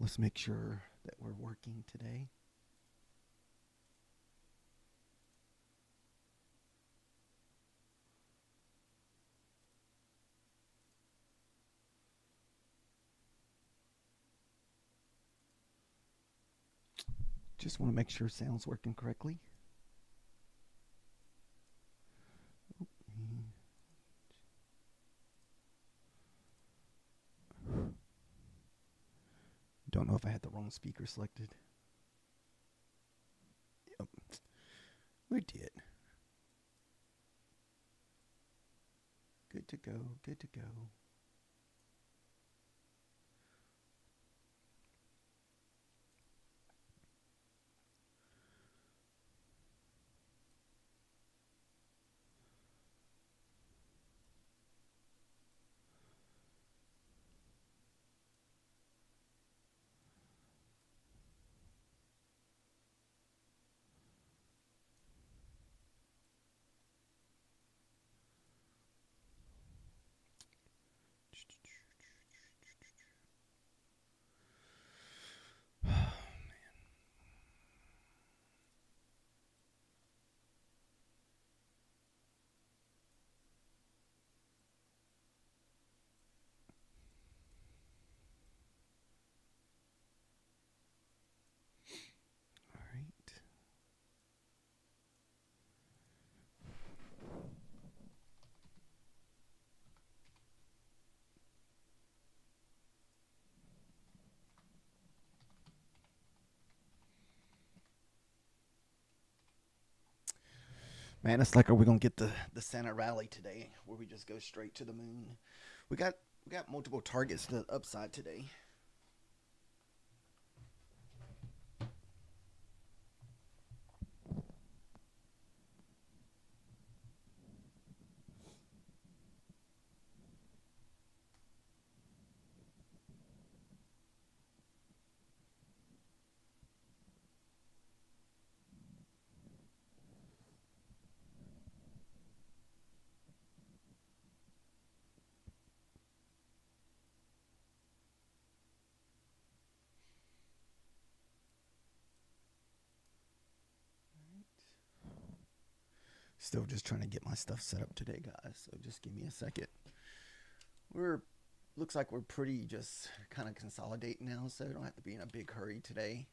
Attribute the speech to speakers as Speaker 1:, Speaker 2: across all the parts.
Speaker 1: Let's make sure that we're working today. Just want to make sure sound's working correctly. Don't know if I had the wrong speaker selected. Yep. We did. Good to go. Good to go. Man, it's like, are we gonna get the Santa rally today, where we just go straight to the moon? We got multiple targets to the upside today. Still just trying to get my stuff set up today, guys. So just give me a second. Looks like we're pretty just kind of consolidating now, so don't have to be in a big hurry today.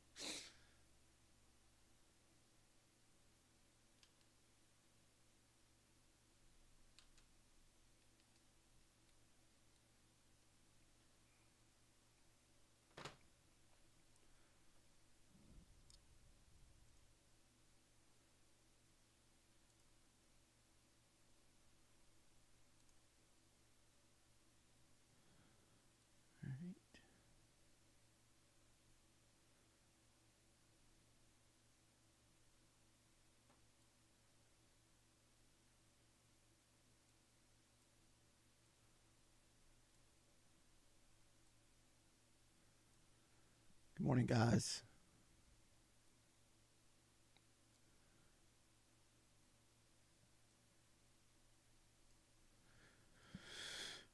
Speaker 1: Good morning, guys.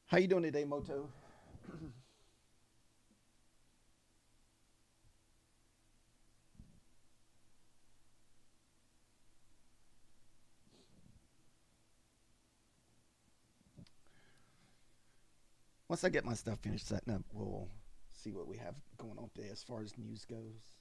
Speaker 1: How you doing today, Moto? Once I get my stuff finished setting up, we'll see what we have going on today as far as news goes.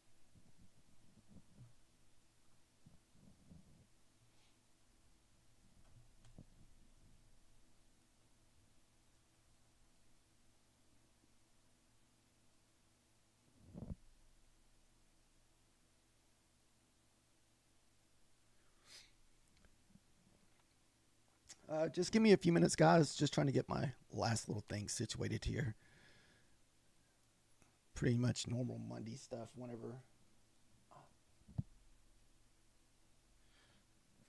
Speaker 1: Just give me a few minutes, guys. Just trying to get my last little thing situated here. Pretty much normal Monday stuff whenever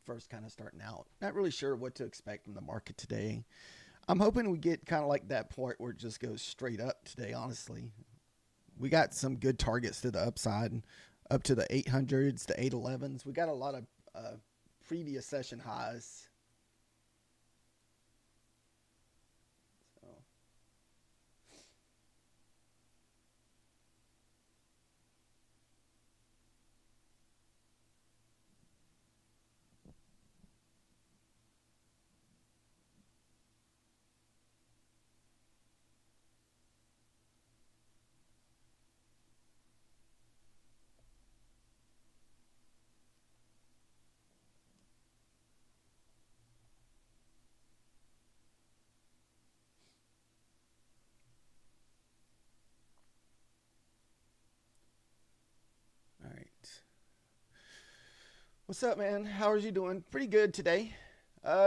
Speaker 1: first kind of starting out. Not really sure what to expect from the market today. I'm hoping we get kind of like that point where it just goes straight up today, honestly. We got some good targets to the upside, up to the 800s, the 811s. We got a lot of previous session highs. So What's up, man? How are you doing? Pretty good today.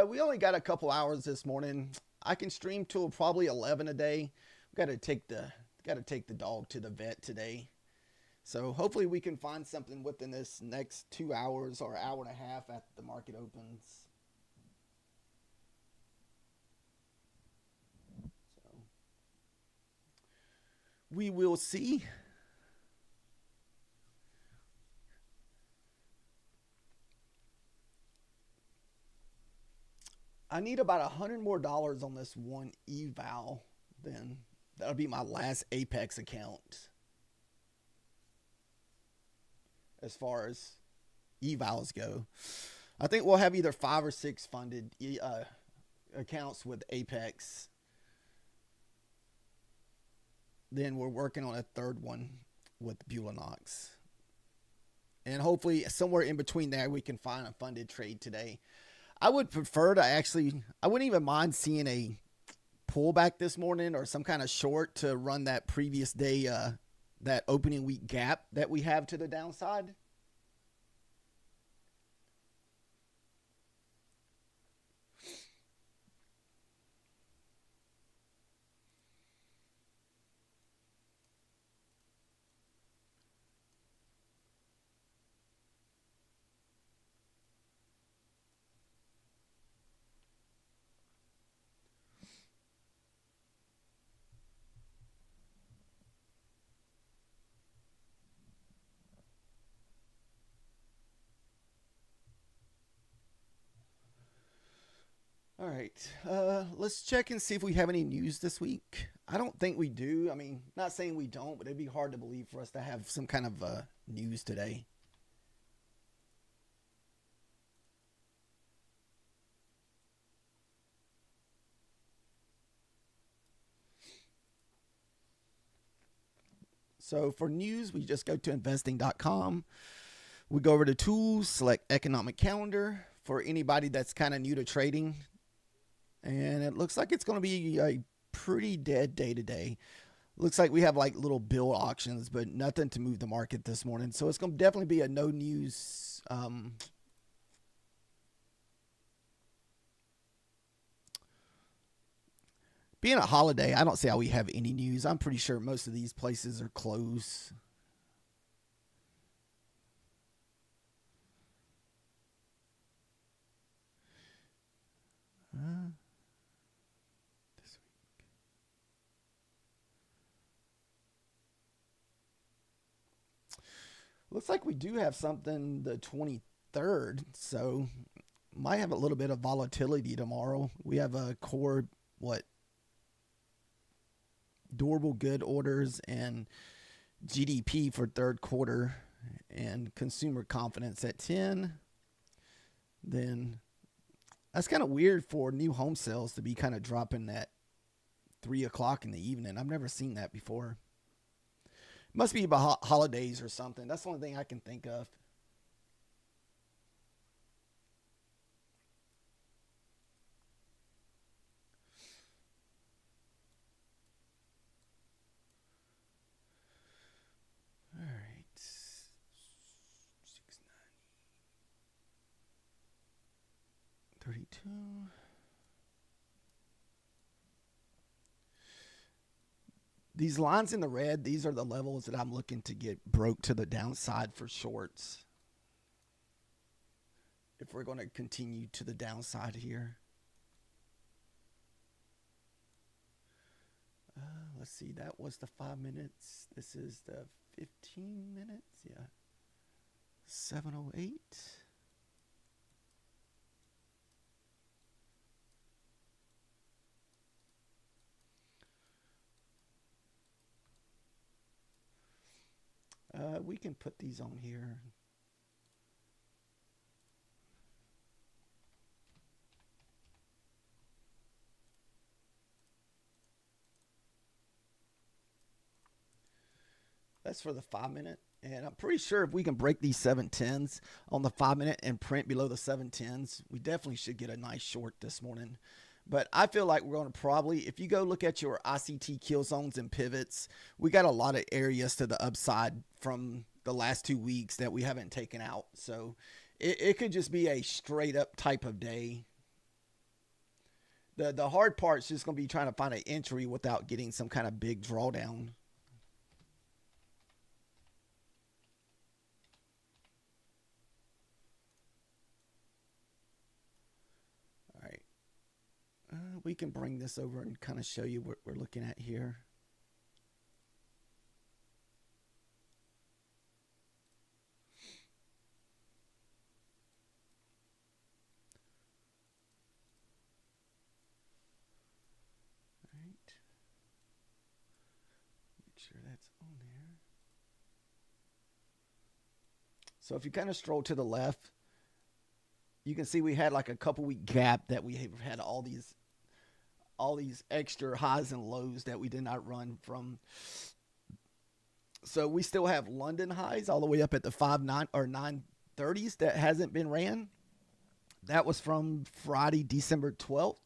Speaker 1: We only got a couple hours this morning. I can stream till probably 11 a day. Got to take the dog to the vet today. So hopefully we can find something within this next 2 hours or hour and a half after the market opens. So we will see. I need about $100 more on this one eval. Then that'll be my last Apex account as far as evals go. I think we'll have either 5 or 6 funded accounts with Apex. Then we're working on a third one with Bulanox. And hopefully somewhere in between there we can find a funded trade today. I would prefer to I wouldn't even mind seeing a pullback this morning or some kind of short to run that previous day, that opening week gap that we have to the downside. All right, let's check and see if we have any news this week. I don't think we do. I mean, not saying we don't, but it'd be hard to believe for us to have some kind of news today. So for news, we just go to investing.com. We go over to tools, select economic calendar for anybody that's kind of new to trading. And it looks like it's going to be a pretty dead day today. Looks like we have like little bill auctions, but nothing to move the market this morning. So it's going to definitely be a no news. Being a holiday, I don't see how we have any news. I'm pretty sure most of these places are closed. This week. Looks like we do have something the 23rd, so might have a little bit of volatility tomorrow. We have a core, durable good orders and GDP for third quarter and consumer confidence at 10. Then that's kind of weird for new home sales to be kind of dropping at 3 o'clock in the evening. I've never seen that before. It must be about holidays or something. That's the only thing I can think of. All right. 690. 32. These lines in the red, these are the levels that I'm looking to get broke to the downside for shorts. If we're going to continue to the downside here. Let's see, that was the 5 minutes. This is the 15 minutes. Yeah. 708. We can put these on here. That's for the 5 minute. And I'm pretty sure if we can break these 710s on the 5 minute and print below the 710s, we definitely should get a nice short this morning. But I feel like we're going to probably, if you go look at your ICT kill zones and pivots, we got a lot of areas to the upside from the last 2 weeks that we haven't taken out. So it could just be a straight up type of day. The hard part is just going to be trying to find an entry without getting some kind of big drawdown. All right. We can bring this over and kind of show you what we're looking at here. Sure that's on there. So if you kind of stroll to the left, you can see we had like a couple week gap that we have had all these extra highs and lows that we did not run from. So we still have London highs all the way up at the 5.9 or 930s that hasn't been ran. That was from Friday, December 12th.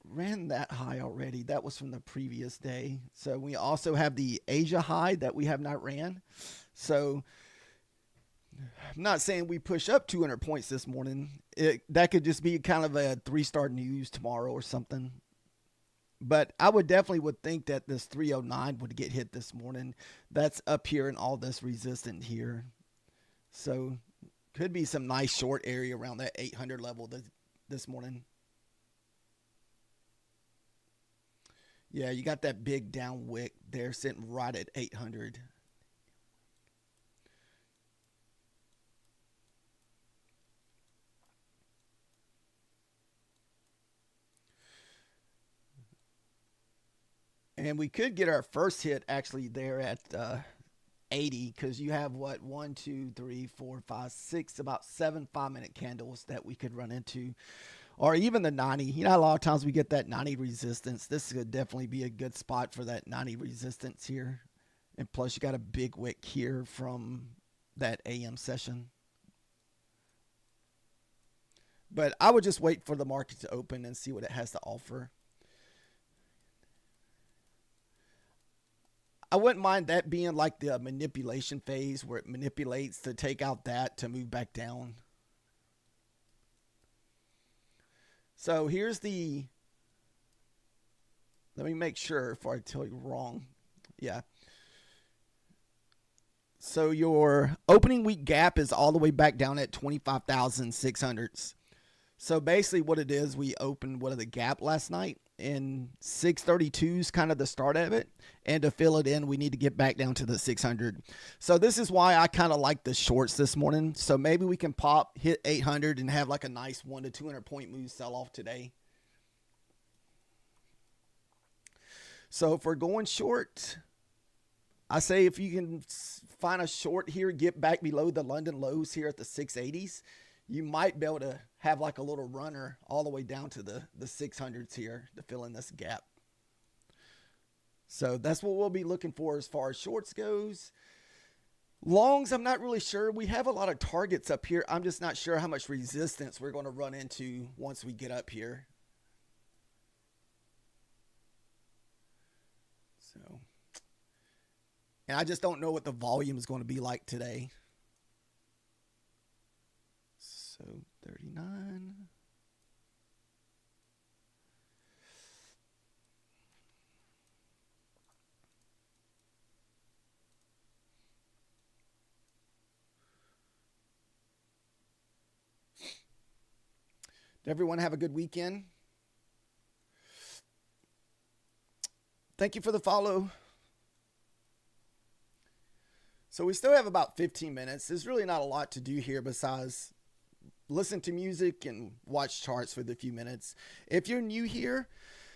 Speaker 1: Ran that high already. That was from the previous day. So we also have the Asia high that we have not ran. So I'm not saying we push up 200 points this morning. That could just be kind of a 3-star news tomorrow or something. But I would think that this 309 would get hit this morning. That's up here and all this resistance here. So could be some nice short area around that 800 level this morning. Yeah, you got that big down wick there sitting right at 800. And we could get our first hit actually there at 80 because you have what, 1, 2, 3, 4, 5, 6, about 7 5-minute candles that we could run into. Or even the 90. You know, a lot of times we get that 90 resistance. This could definitely be a good spot for that 90 resistance here. And plus you got a big wick here from that AM session. But I would just wait for the market to open and see what it has to offer. I wouldn't mind that being like the manipulation phase where it manipulates to take out that to move back down. So here's the, let me make sure before I tell you wrong. Yeah. So your opening week gap is all the way back down at 25,600s. So basically what it is, we opened the gap last night, and 632 is kind of the start of it. And to fill it in, we need to get back down to the 600. So this is why I kind of like the shorts this morning. So maybe we can hit 800 and have like a nice 1 to 200 point move sell off today. So if we're going short, I say if you can find a short here, get back below the London lows here at the 680s, you might be able to have like a little runner all the way down to the 600s here to fill in this gap. So that's what we'll be looking for as far as shorts goes. Longs, I'm not really sure. We have a lot of targets up here. I'm just not sure how much resistance we're going to run into once we get up here. So, and I just don't know what the volume is going to be like today. So 39. Did everyone have a good weekend? Thank you for the follow. So we still have about 15 minutes. There's really not a lot to do here besides listen to music and watch charts for the few minutes. If you're new here,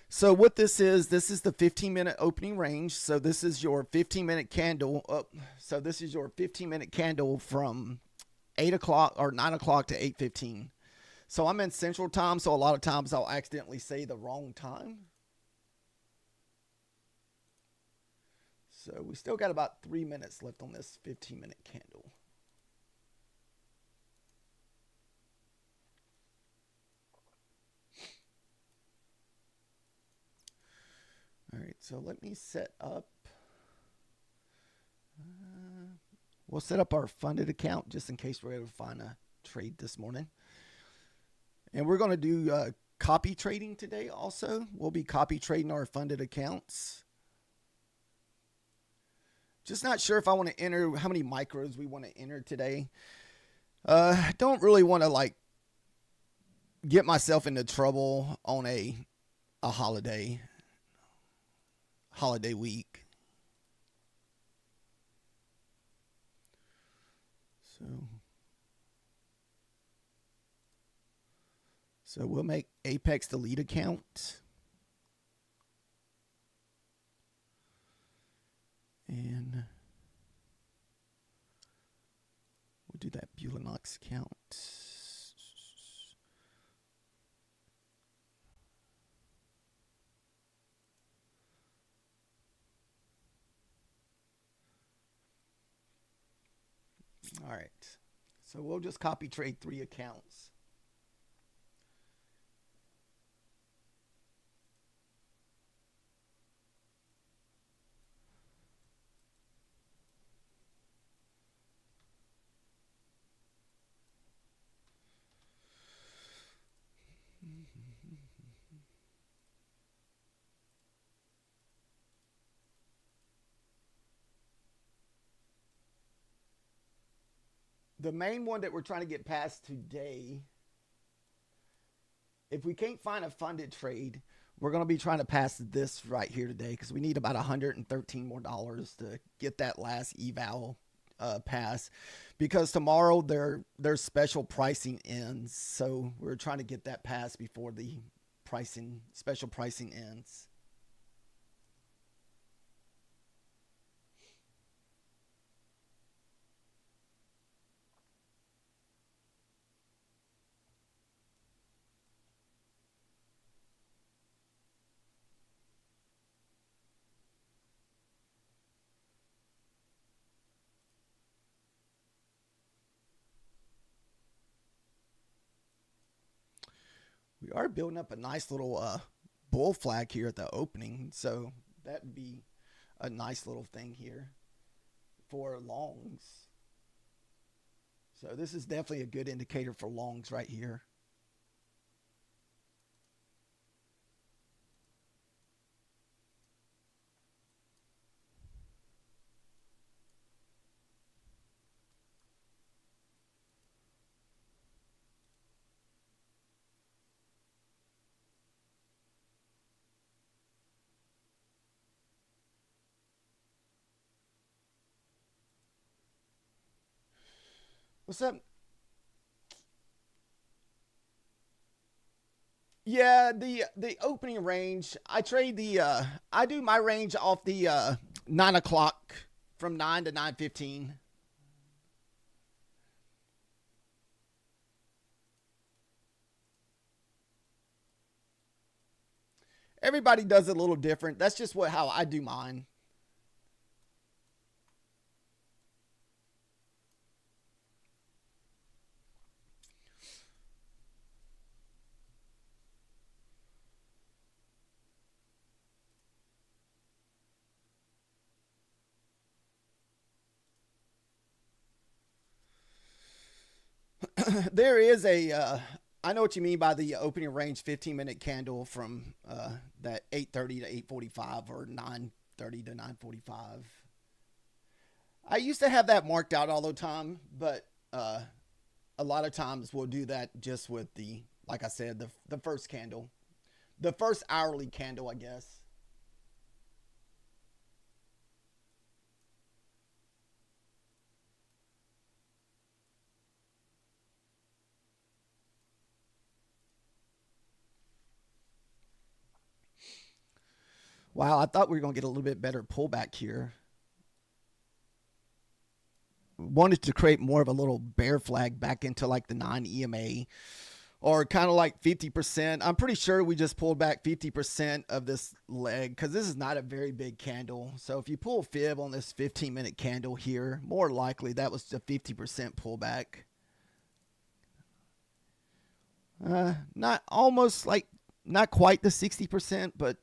Speaker 1: so what this is the 15-minute opening range. So this is your 15-minute candle. So this is your 15-minute candle from 8 o'clock or 9 o'clock to 8:15. So I'm in Central Time, so a lot of times I'll accidentally say the wrong time. So we still got about 3 minutes left on this 15-minute candle. All right, so let me set up We'll set up our funded account just in case we're able to find a trade this morning. And we're going to do copy trading today also. We'll be copy trading our funded accounts. Just not sure if I want to enter how many micros we want to enter today. Don't really want to like get myself into trouble on a holiday week. So we'll make Apex the lead account. And we'll do that Bulanox account. All right. So we'll just copy trade 3 accounts. The main one that we're trying to get past today, if we can't find a funded trade, we're going to be trying to pass this right here today because we need about $113 more to get that last eval pass, because tomorrow their special pricing ends. So we're trying to get that pass before the special pricing ends. We are building up a nice little bull flag here at the opening, so that would be a nice little thing here for longs. So this is definitely a good indicator for longs right here. What's up? Yeah, the opening range. I trade I do my range off the 9 o'clock, from 9 to 9:15. Everybody does it a little different. That's just how I do mine. There is I know what you mean by the opening range 15-minute candle from that 8:30 to 8:45 or 9:30 to 9:45. I used to have that marked out all the time, but a lot of times we'll do that just with like I said, the first candle, the first hourly candle, I guess. Wow, I thought we were going to get a little bit better pullback here. Wanted to create more of a little bear flag back into like the 9 EMA, or kind of like 50%. I'm pretty sure we just pulled back 50% of this leg because this is not a very big candle. So if you pull fib on this 15-minute candle here, more likely that was a 50% pullback. Not almost like, not quite the 60%, but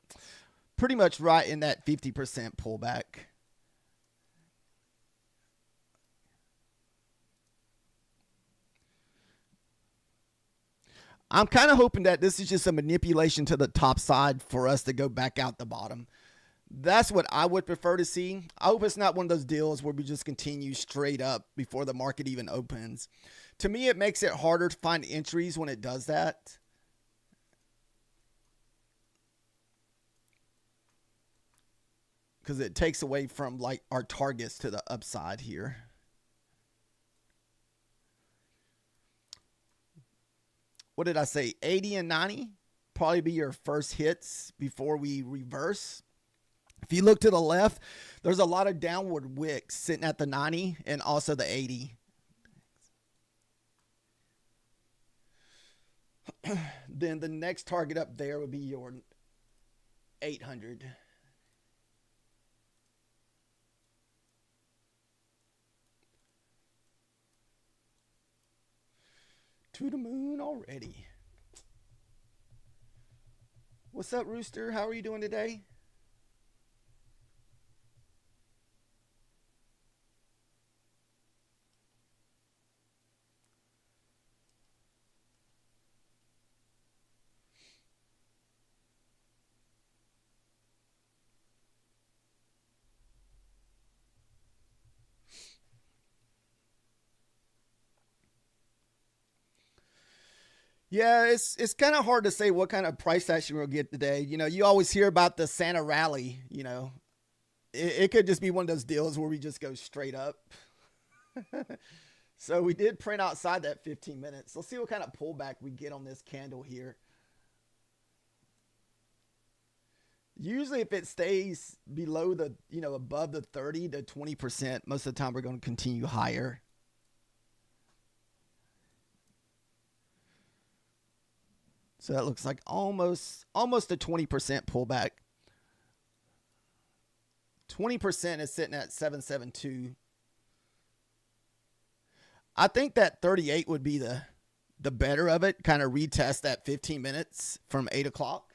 Speaker 1: pretty much right in that 50% pullback. I'm kind of hoping that this is just a manipulation to the top side for us to go back out the bottom. That's what I would prefer to see. I hope it's not one of those deals where we just continue straight up before the market even opens. To me, it makes it harder to find entries when it does that. Because it takes away from like our targets to the upside here. What did I say? 80 and 90 probably be your first hits before we reverse. If you look to the left, there's a lot of downward wicks sitting at the 90 and also the 80. Then the next target up there would be your 800. To the moon already. What's up, Rooster? How are you doing today? Yeah, it's kind of hard to say what kind of price action we'll get today. You know, you always hear about the Santa rally. You know, it could just be one of those deals where we just go straight up. So we did print outside that 15 minutes. Let's see what kind of pullback we get on this candle here. Usually if it stays below the, you know, above the 30 to 20%, most of the time we're going to continue higher. So that looks like almost a 20% pullback. 20% is sitting at 772. I think that 38 would be the better of it. Kind of retest that 15 minutes from 8 o'clock.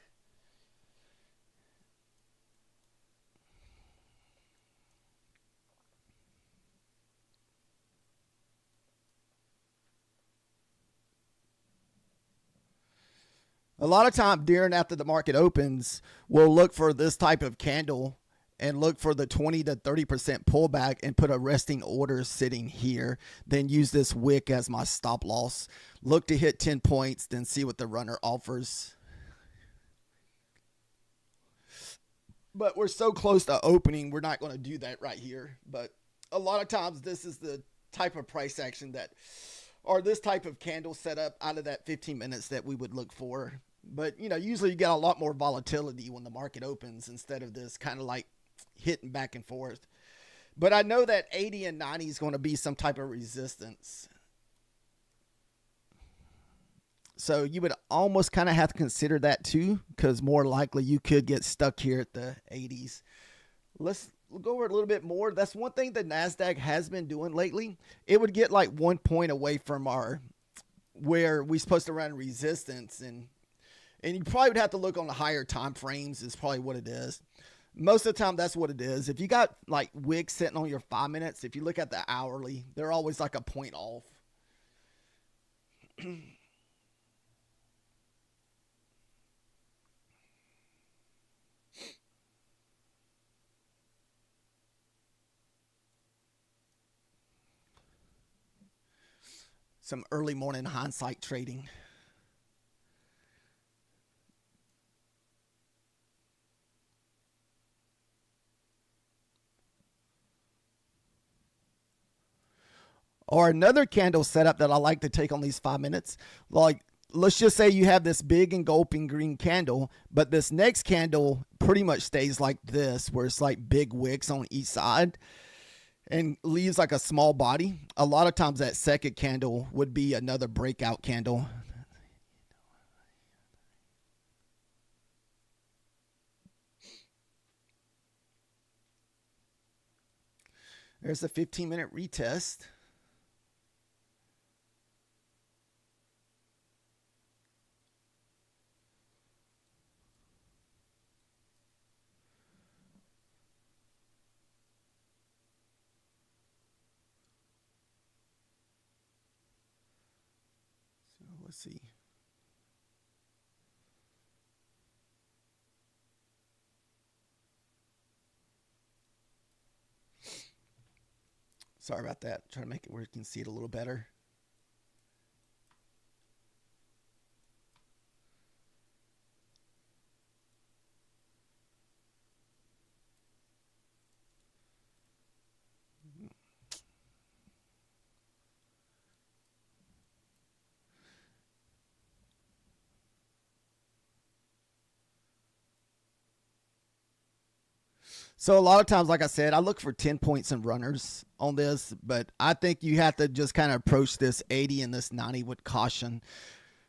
Speaker 1: A lot of time during after the market opens, we'll look for this type of candle and look for the 20 to 30% pullback and put a resting order sitting here. Then use this wick as my stop loss. Look to hit 10 points, then see what the runner offers. But we're so close to opening, we're not going to do that right here. But a lot of times this is the type of price action that, or this type of candle setup out of that 15 minutes that we would look for. But, you know, usually you get a lot more volatility when the market opens instead of this kind of like hitting back and forth. But I know that 80 and 90 is going to be some type of resistance. So you would almost kind of have to consider that too, because more likely you could get stuck here at the 80s. Let's go over a little bit more. That's one thing the NASDAQ has been doing lately. It would get like 1 point away from our where we're supposed to run resistance, and you probably would have to look on the higher time frames is probably what it is. Most of the time, that's what it is. If you got like wicks sitting on your 5 minutes, if you look at the hourly, they're always like a point off. Some early morning hindsight trading. Or another candle setup that I like to take on these 5 minutes, like let's just say you have this big engulfing green candle, but this next candle pretty much stays like this, where it's like big wicks on each side and leaves like a small body. A lot of times that second candle would be another breakout candle. There's a 15-minute retest. So let's see. Sorry about that. Trying to make it where you can see it a little better. So a lot of times, like I said, I look for 10 points and runners on this, but I think you have to just kind of approach this 80 and this 90 with caution,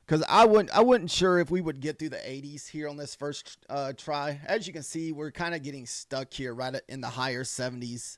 Speaker 1: because I wasn't sure if we would get through the 80s here on this first try. As you can see, we're kind of getting stuck here right in the higher 70s.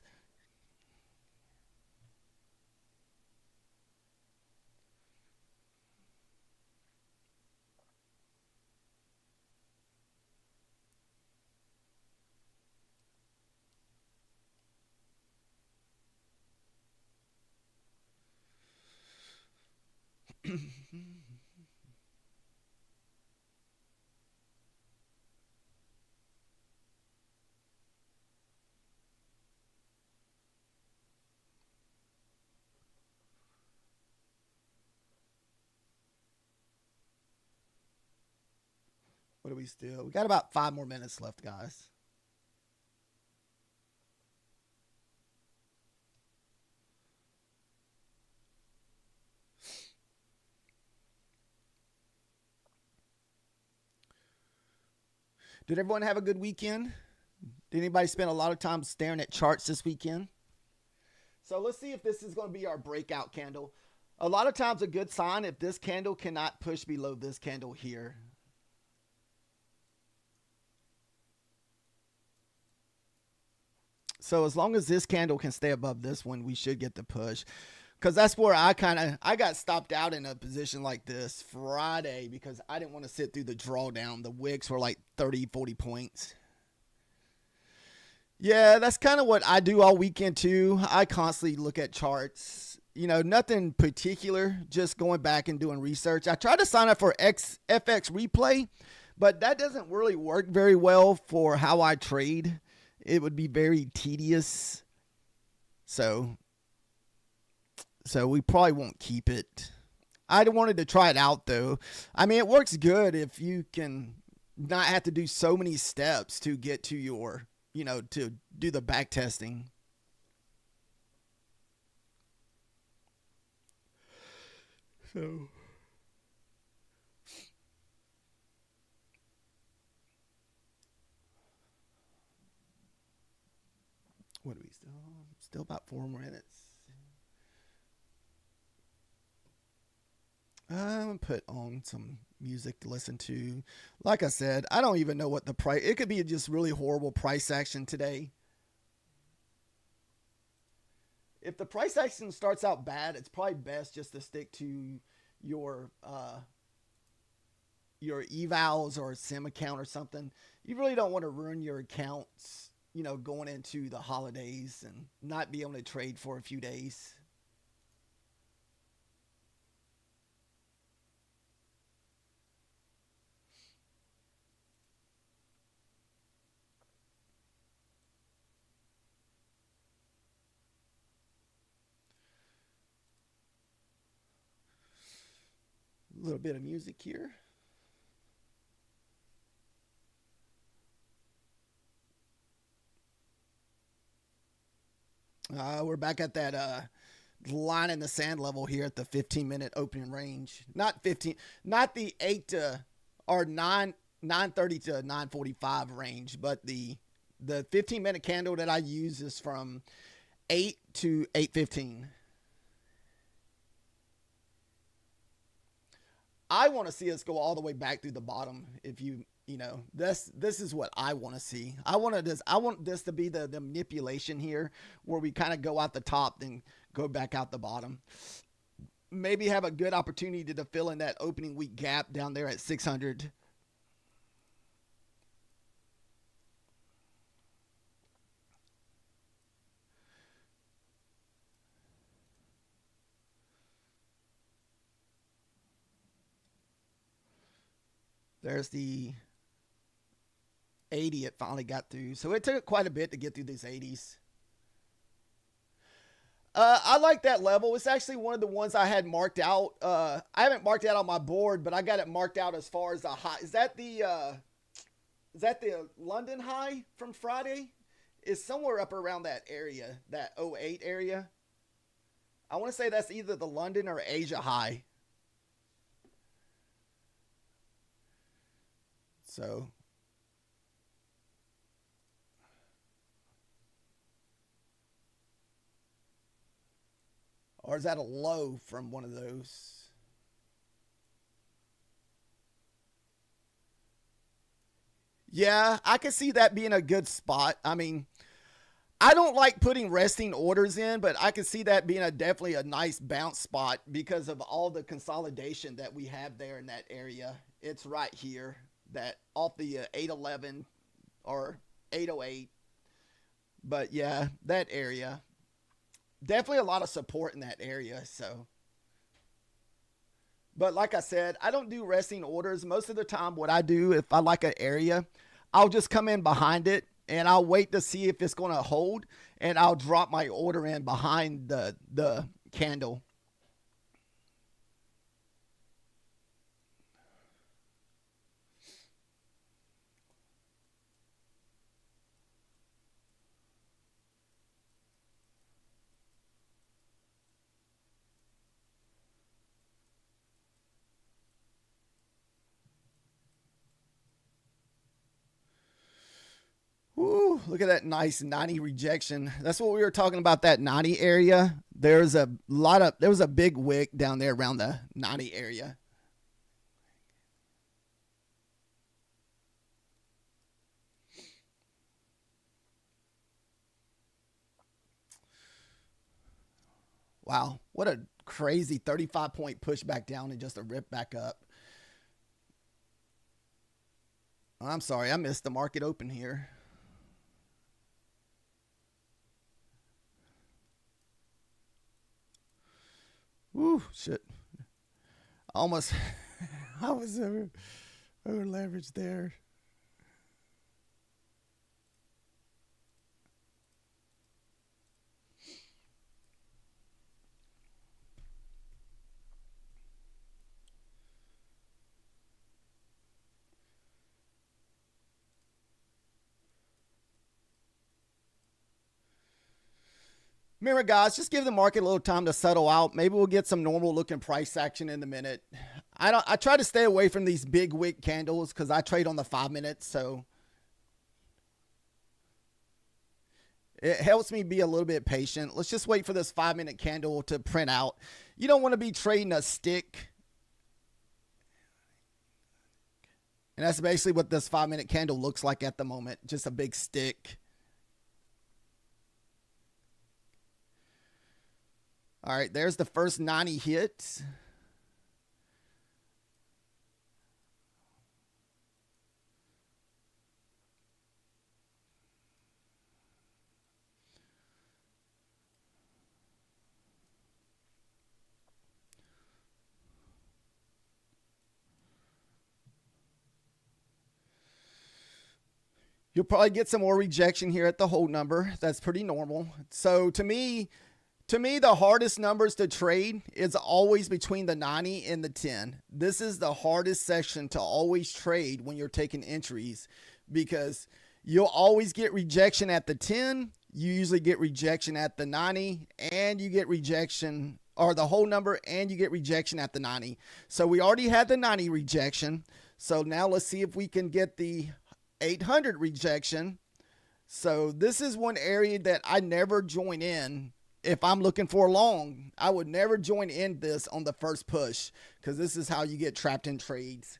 Speaker 1: What do we still? We got about 5 more minutes left, guys. Did everyone have a good weekend? Did anybody spend a lot of time staring at charts this weekend? So let's see if this is going to be our breakout candle. A lot of times a good sign if this candle cannot push below this candle here. So as long as this candle can stay above this one, we should get the push. Because that's where I got stopped out in a position like this Friday because I didn't want to sit through the drawdown. The wicks were like 30, 40 points. Yeah, that's kind of what I do all weekend too. I constantly look at charts. You know, nothing particular, just going back and doing research. I tried to sign up for FX replay, but that doesn't really work very well for how I trade. It would be very tedious. So we probably won't keep it. I wanted to try it out though. I mean, it works good if you can not have to do so many steps to get to your, to do the back testing. So what do we still about 4 more minutes. I'm gonna put on some music to listen to. Like I said, I don't even know what the price. It could be just really horrible price action today. If the price action starts out bad, it's probably best just to stick to your evals or sim account or something. You really don't want to ruin your accounts, going into the holidays and not be able to trade for a few days. A little bit of music here. We're back at that line in the sand level here at the 15-minute opening range. Not 15, not the 8 to or 9:30 to 9:45 range, but the 15-minute candle that I use is from 8 to 8:15. I want to see us go all the way back through the bottom. If this is what I want to see. I want this to be the manipulation here, where we kind of go out the top, then go back out the bottom. Maybe have a good opportunity to fill in that opening week gap down there at 600. There's the 80 it finally got through. So it took quite a bit to get through these 80s. I like that level. It's actually one of the ones I had marked out. I haven't marked it out on my board, but I got it marked out as far as the high. Is that the London high from Friday? Is somewhere up around that area, that '08 area. I want to say that's either the London or Asia high. So, or is that a low from one of those? Yeah, I could see that being a good spot. I mean, I don't like putting resting orders in, but I could see that being definitely a nice bounce spot because of all the consolidation that we have there in that area. It's right here, that off the 811 or 808. But yeah, that area. Definitely a lot of support in that area. So, but like I said, I don't do resting orders. Most of the time, what I do, if I like an area, I'll just come in behind it and I'll wait to see if it's going to hold, and I'll drop my order in behind the candle. Ooh, look at that nice 90 rejection. That's what we were talking about, that 90 area. There was a big wick down there around the 90 area. Wow, what a crazy 35-point push back down and just a rip back up. I'm sorry, I missed the market open here. Woo, shit. Almost, I was over leveraged there. Remember, guys, just give the market a little time to settle out. Maybe we'll get some normal looking price action in a minute. I try to stay away from these big wick candles because I trade on the 5 minutes, so it helps me be a little bit patient. Let's just wait for this 5 minute candle to print out. You don't want to be trading a stick. And that's basically what this 5 minute candle looks like at the moment. Just a big stick. All right, there's the first 90 hit. You'll probably get some more rejection here at the hold number. That's pretty normal. So to me, the hardest numbers to trade is always between the 90 and the 10. This is the hardest section to always trade when you're taking entries because you'll always get rejection at the 10. You usually get rejection at the 90, and you get rejection or the whole number, and you get rejection at the 90. So we already had the 90 rejection. So now let's see if we can get the 800 rejection. So this is one area that I never join in. If I'm looking for a long, I would never join in this on the first push because this is how you get trapped in trades.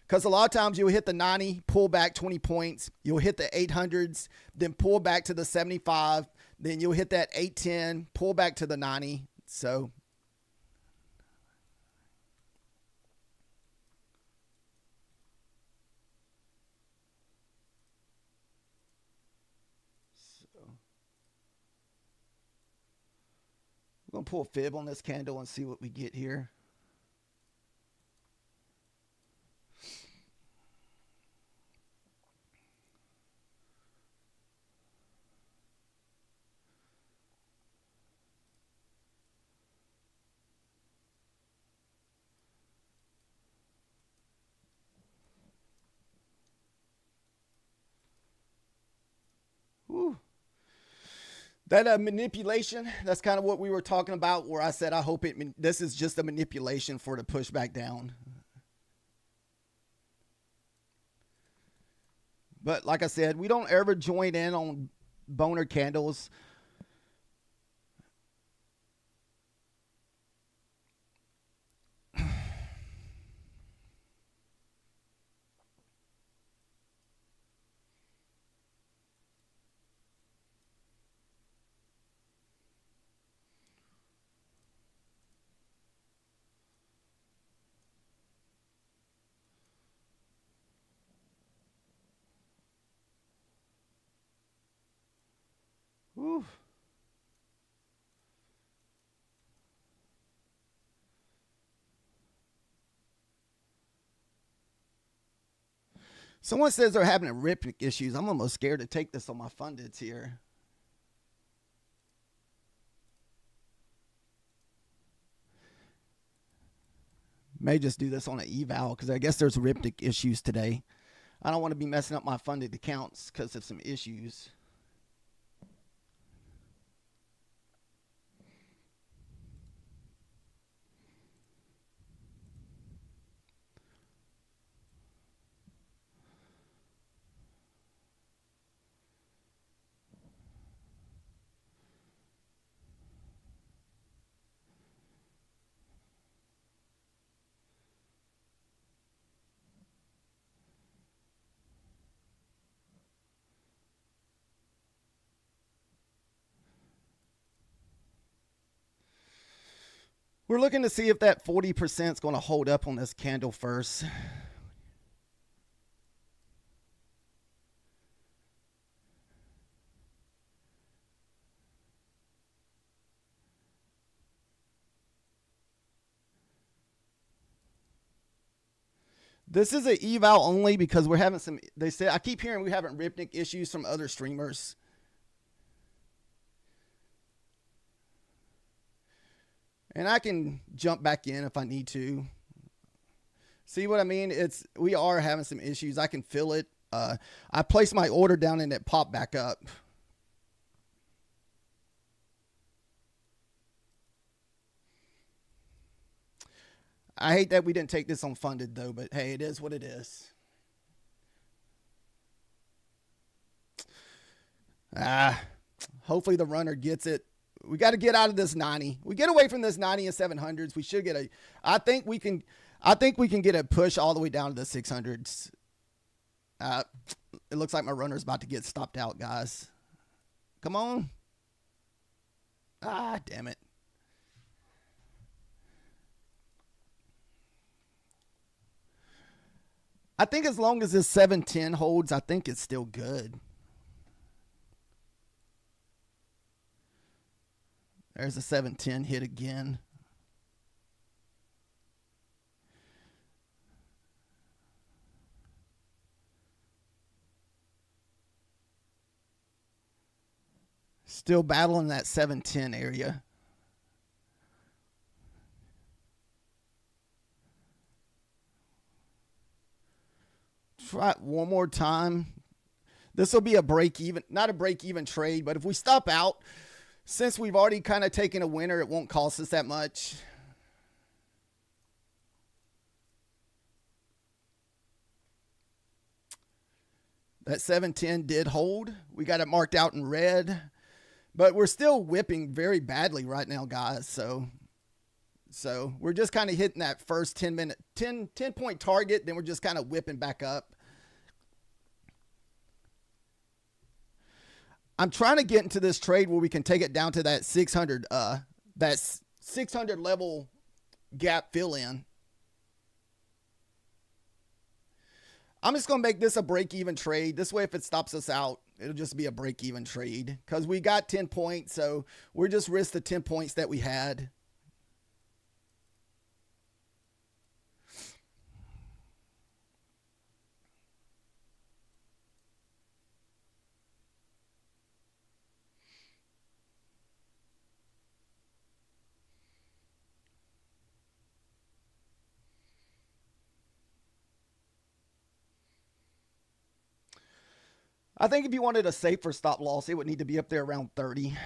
Speaker 1: Because a lot of times you'll hit the 90, pull back 20 points. You'll hit the 800s, then pull back to the 75. Then you'll hit that 810, pull back to the 90. So we're going to pull a fib on this candle and see what we get here. That manipulation, that's kind of what we were talking about, where I said I hope this is just a manipulation for the push back down. But like I said, we don't ever join in on boner candles. Whew. Someone says they're having arithmetic issues. I'm almost scared to take this on my fundeds here. May just do this on an eval because I guess there's arithmetic issues today. I don't want to be messing up my funded accounts because of some issues. We're looking to see if that 40% is going to hold up on this candle first. This is an eval only because we're having some, they said, I keep hearing we're having arithmetic issues from other streamers. And I can jump back in if I need to. See what I mean? We are having some issues. I can feel it. I placed my order down and it popped back up. I hate that we didn't take this on funded though, but hey, it is what it is. Hopefully the runner gets it. We got to get out of this 90. We get away from this 90 and 700s. We should get I think we can get a push all the way down to the 600s. It looks like my runner's about to get stopped out, guys. Come on. Damn it. I think as long as this 710 holds, I think it's still good. There's a 710 hit again. Still battling that 710 area. Try it one more time. This will be a break even, not a break even trade, but if we stop out, since we've already kind of taken a winner, it won't cost us that much. That 710 did hold. We got it marked out in red, but we're still whipping very badly right now, guys. So we're just kind of hitting that first 10 point target. Then we're just kind of whipping back up. I'm trying to get into this trade where we can take it down to that 600 level gap fill in. I'm just going to make this a break-even trade. This way, if it stops us out, it'll just be a break-even trade because we got 10 points. So we're just risk the 10 points that we had. I think if you wanted a safer stop loss, it would need to be up there around 30.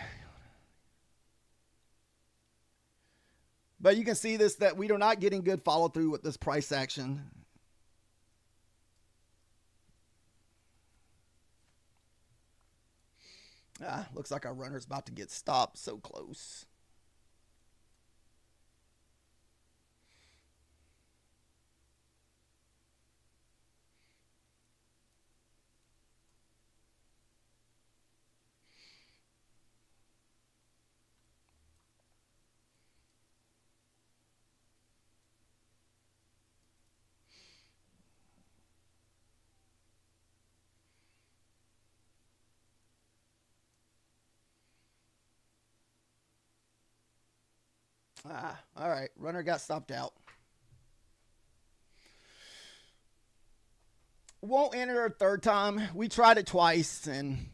Speaker 1: But you can see this, that we are not getting good follow through with this price action. Looks like our runner's about to get stopped. So close. All right. Runner got stopped out. Won't enter a third time. We tried it twice and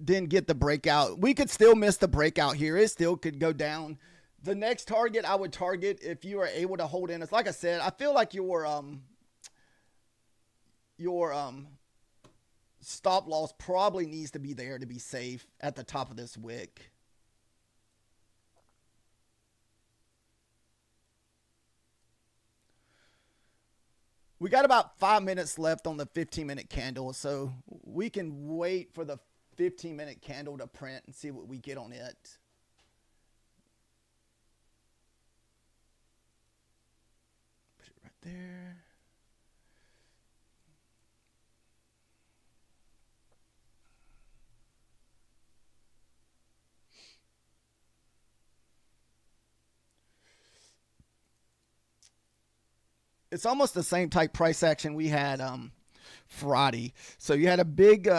Speaker 1: didn't get the breakout. We could still miss the breakout here. It still could go down. The next target I would target, if you are able to hold in, it's like I said, I feel like your stop loss probably needs to be there to be safe at the top of this wick. We got about 5 minutes left on the 15-minute candle, so we can wait for the 15-minute candle to print and see what we get on it. Put it right there. It's almost the same type price action we had Friday. So you had a big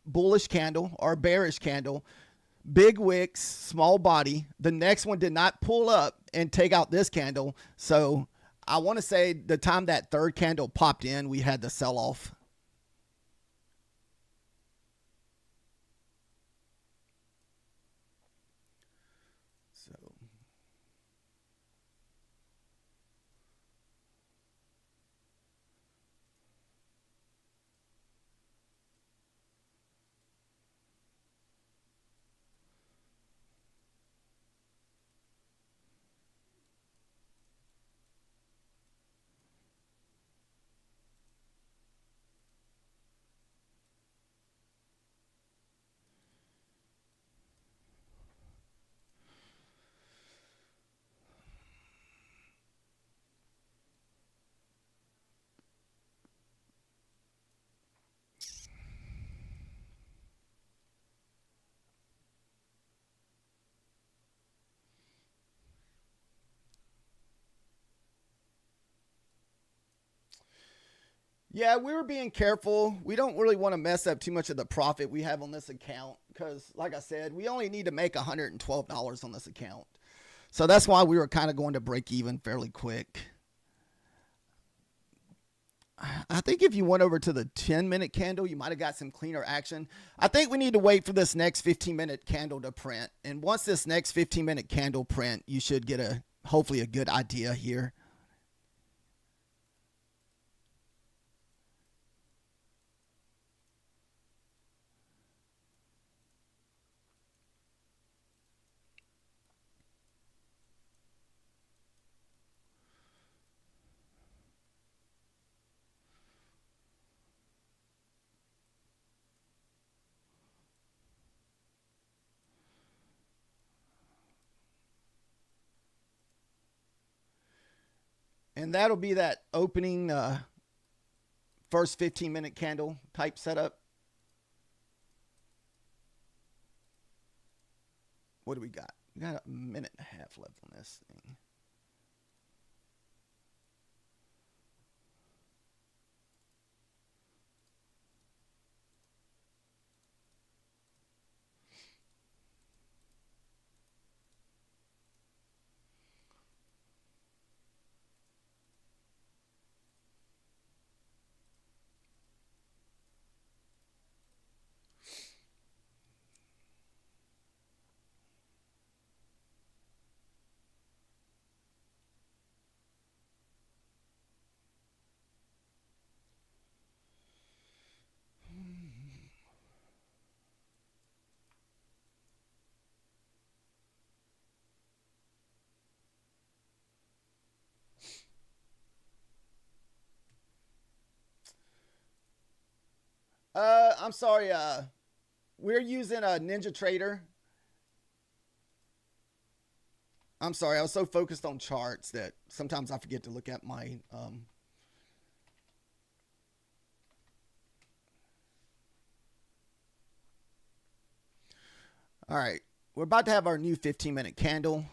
Speaker 1: bullish candle or bearish candle, big wicks, small body. The next one did not pull up and take out this candle. So I want to say the time that third candle popped in, we had the sell off. Yeah, we were being careful. We don't really want to mess up too much of the profit we have on this account because, like I said, we only need to make $112 on this account. So that's why we were kind of going to break even fairly quick. I think if you went over to the 10-minute candle, you might have got some cleaner action. I think we need to wait for this next 15-minute candle to print. And once this next 15-minute candle print, you should get hopefully a good idea here. And that'll be that opening first 15-minute candle type setup. What do we got? We got a minute and a half left on this thing. I'm sorry. We're using a Ninja Trader. I'm sorry. I was so focused on charts that sometimes I forget to look at my. All right. We're about to have our new 15-minute candle.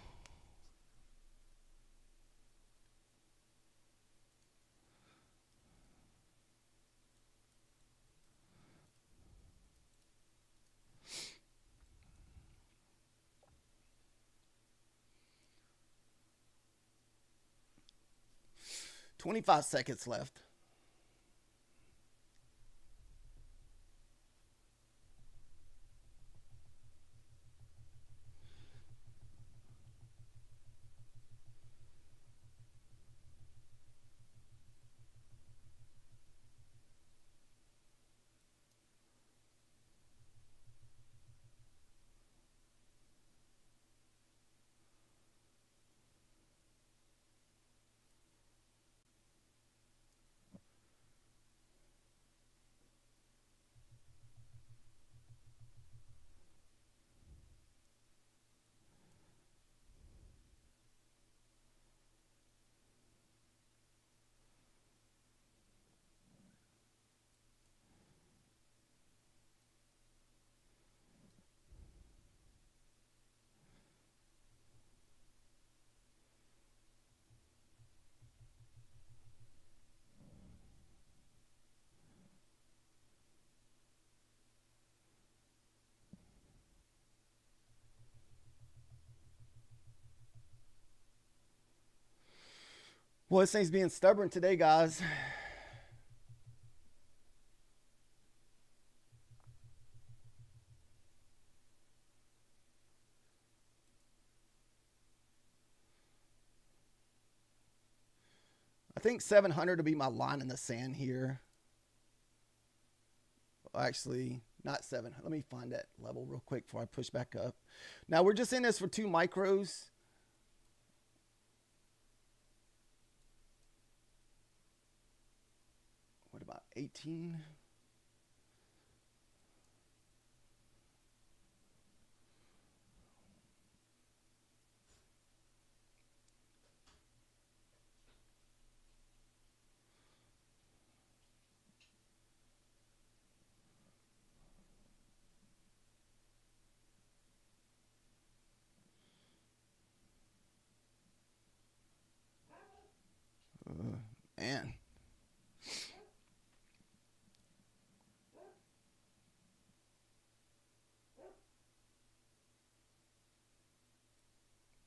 Speaker 1: $25 seconds left. Well, this thing's being stubborn today, guys. I think 700 will be my line in the sand here. Well, actually, not 700. Let me find that level real quick before I push back up. Now, we're just in this for 2 micros. What about 18? Man.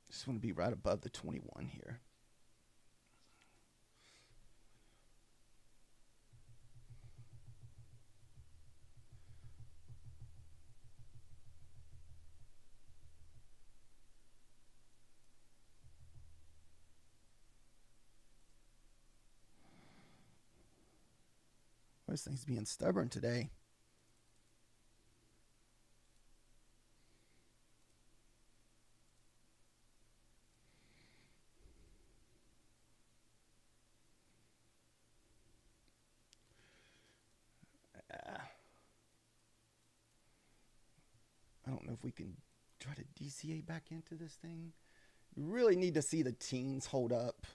Speaker 1: Just want to be right above the 21 here. This thing's being stubborn today. I don't know if we can try to DCA back into this thing. You really need to see the teens hold up.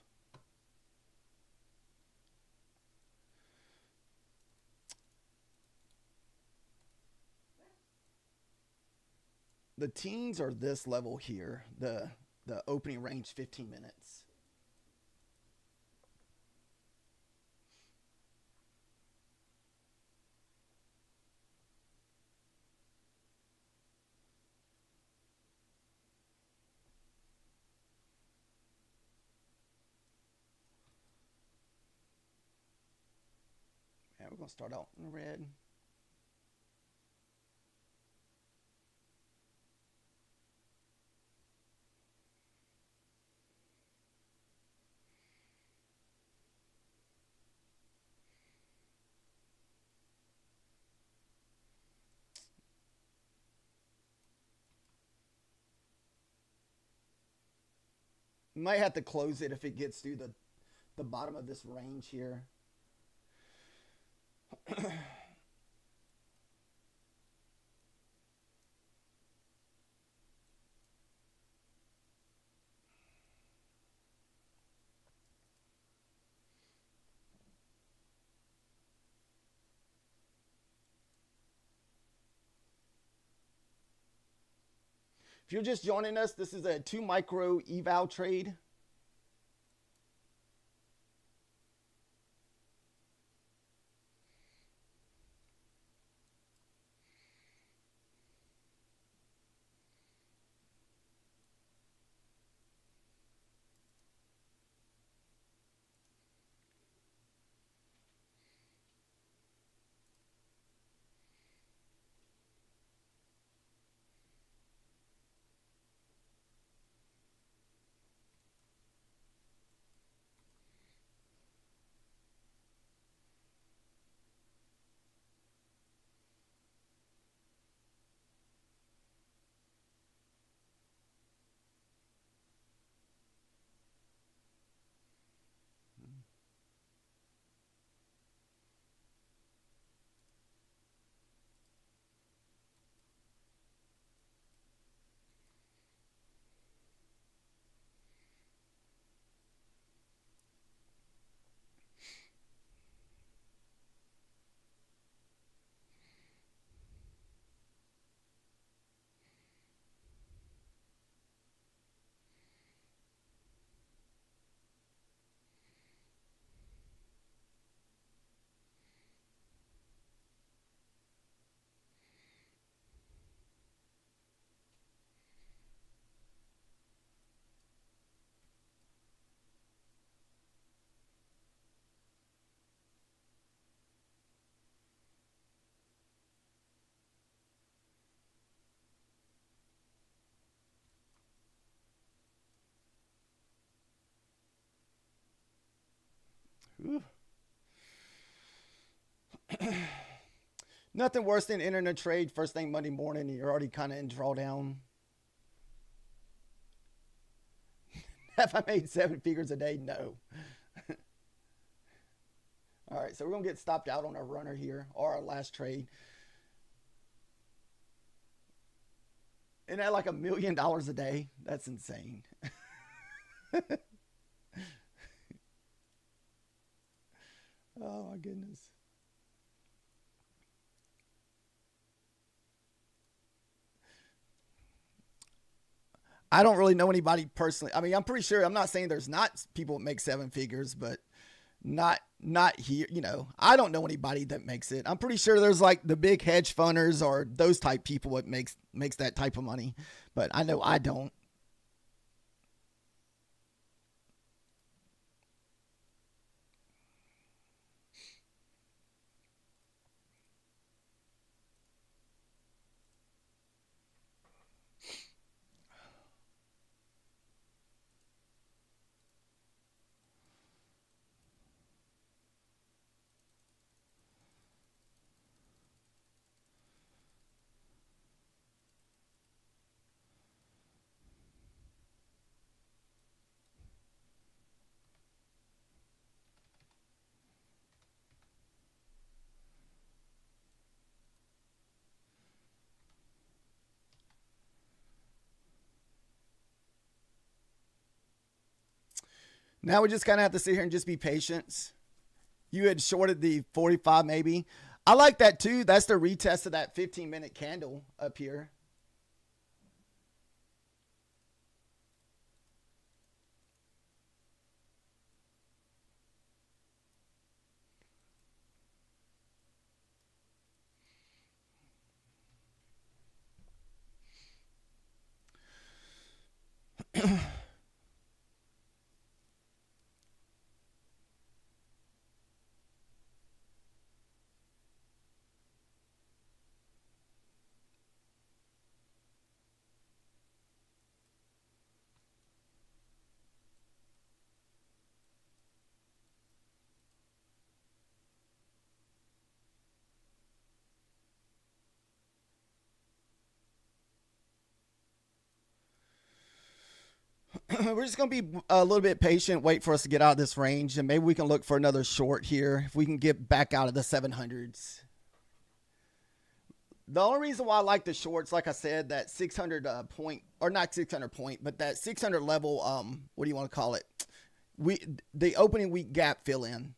Speaker 1: The teens are this level here, the opening range 15 minutes. We're going to start out in red. You might have to close it if it gets through the bottom of this range here. If you're just joining us, this is a 2 micro eval trade. Nothing worse than entering a trade first thing Monday morning and you're already kind of in drawdown. Have I made 7 figures a day? No. All right, so we're going to get stopped out on our runner here, or our last trade. Isn't that like $1 million a day? That's insane. Oh, my goodness. I don't really know anybody personally. I mean, I'm pretty sure, I'm not saying there's not people that make 7 figures, but not here. You know, I don't know anybody that makes it. I'm pretty sure there's like the big hedge funders or those type people that makes that type of money, but I know I don't. Now we just kind of have to sit here and just be patient. You had shorted the 45 maybe. I like that too. That's the retest of that 15-minute candle up here. We're just going to be a little bit patient, wait for us to get out of this range, and maybe we can look for another short here if we can get back out of the 700s. The only reason why I like the shorts, like I said, that 600 point, or not 600 point, but that 600 level, what do you want to call it? The opening week gap fill in.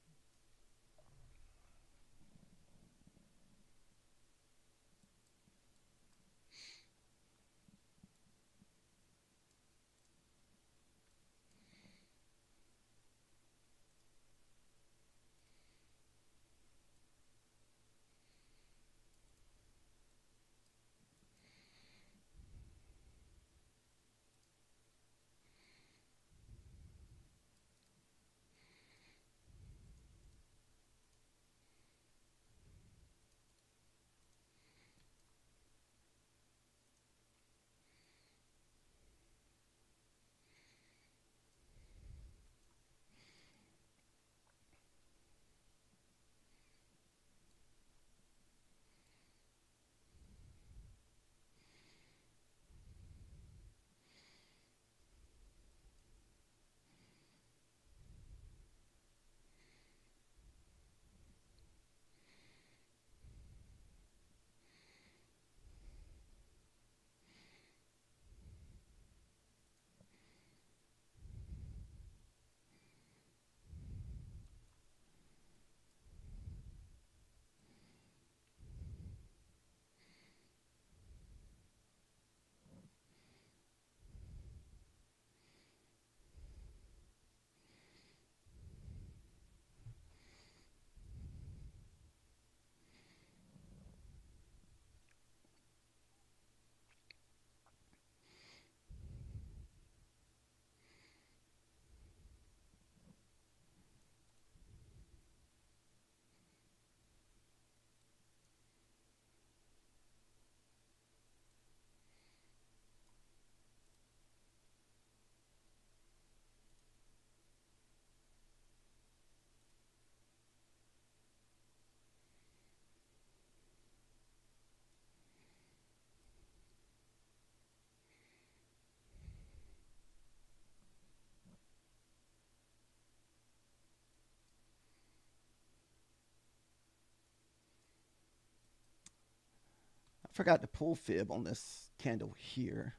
Speaker 1: forgot to pull fib on this candle here.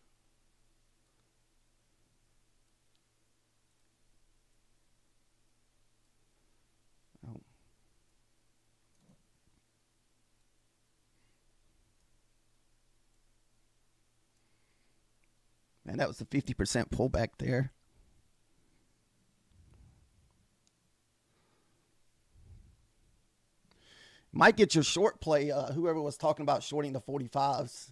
Speaker 1: Oh. Man, that was a 50% pullback there. Might get your short play, whoever was talking about shorting the 45s.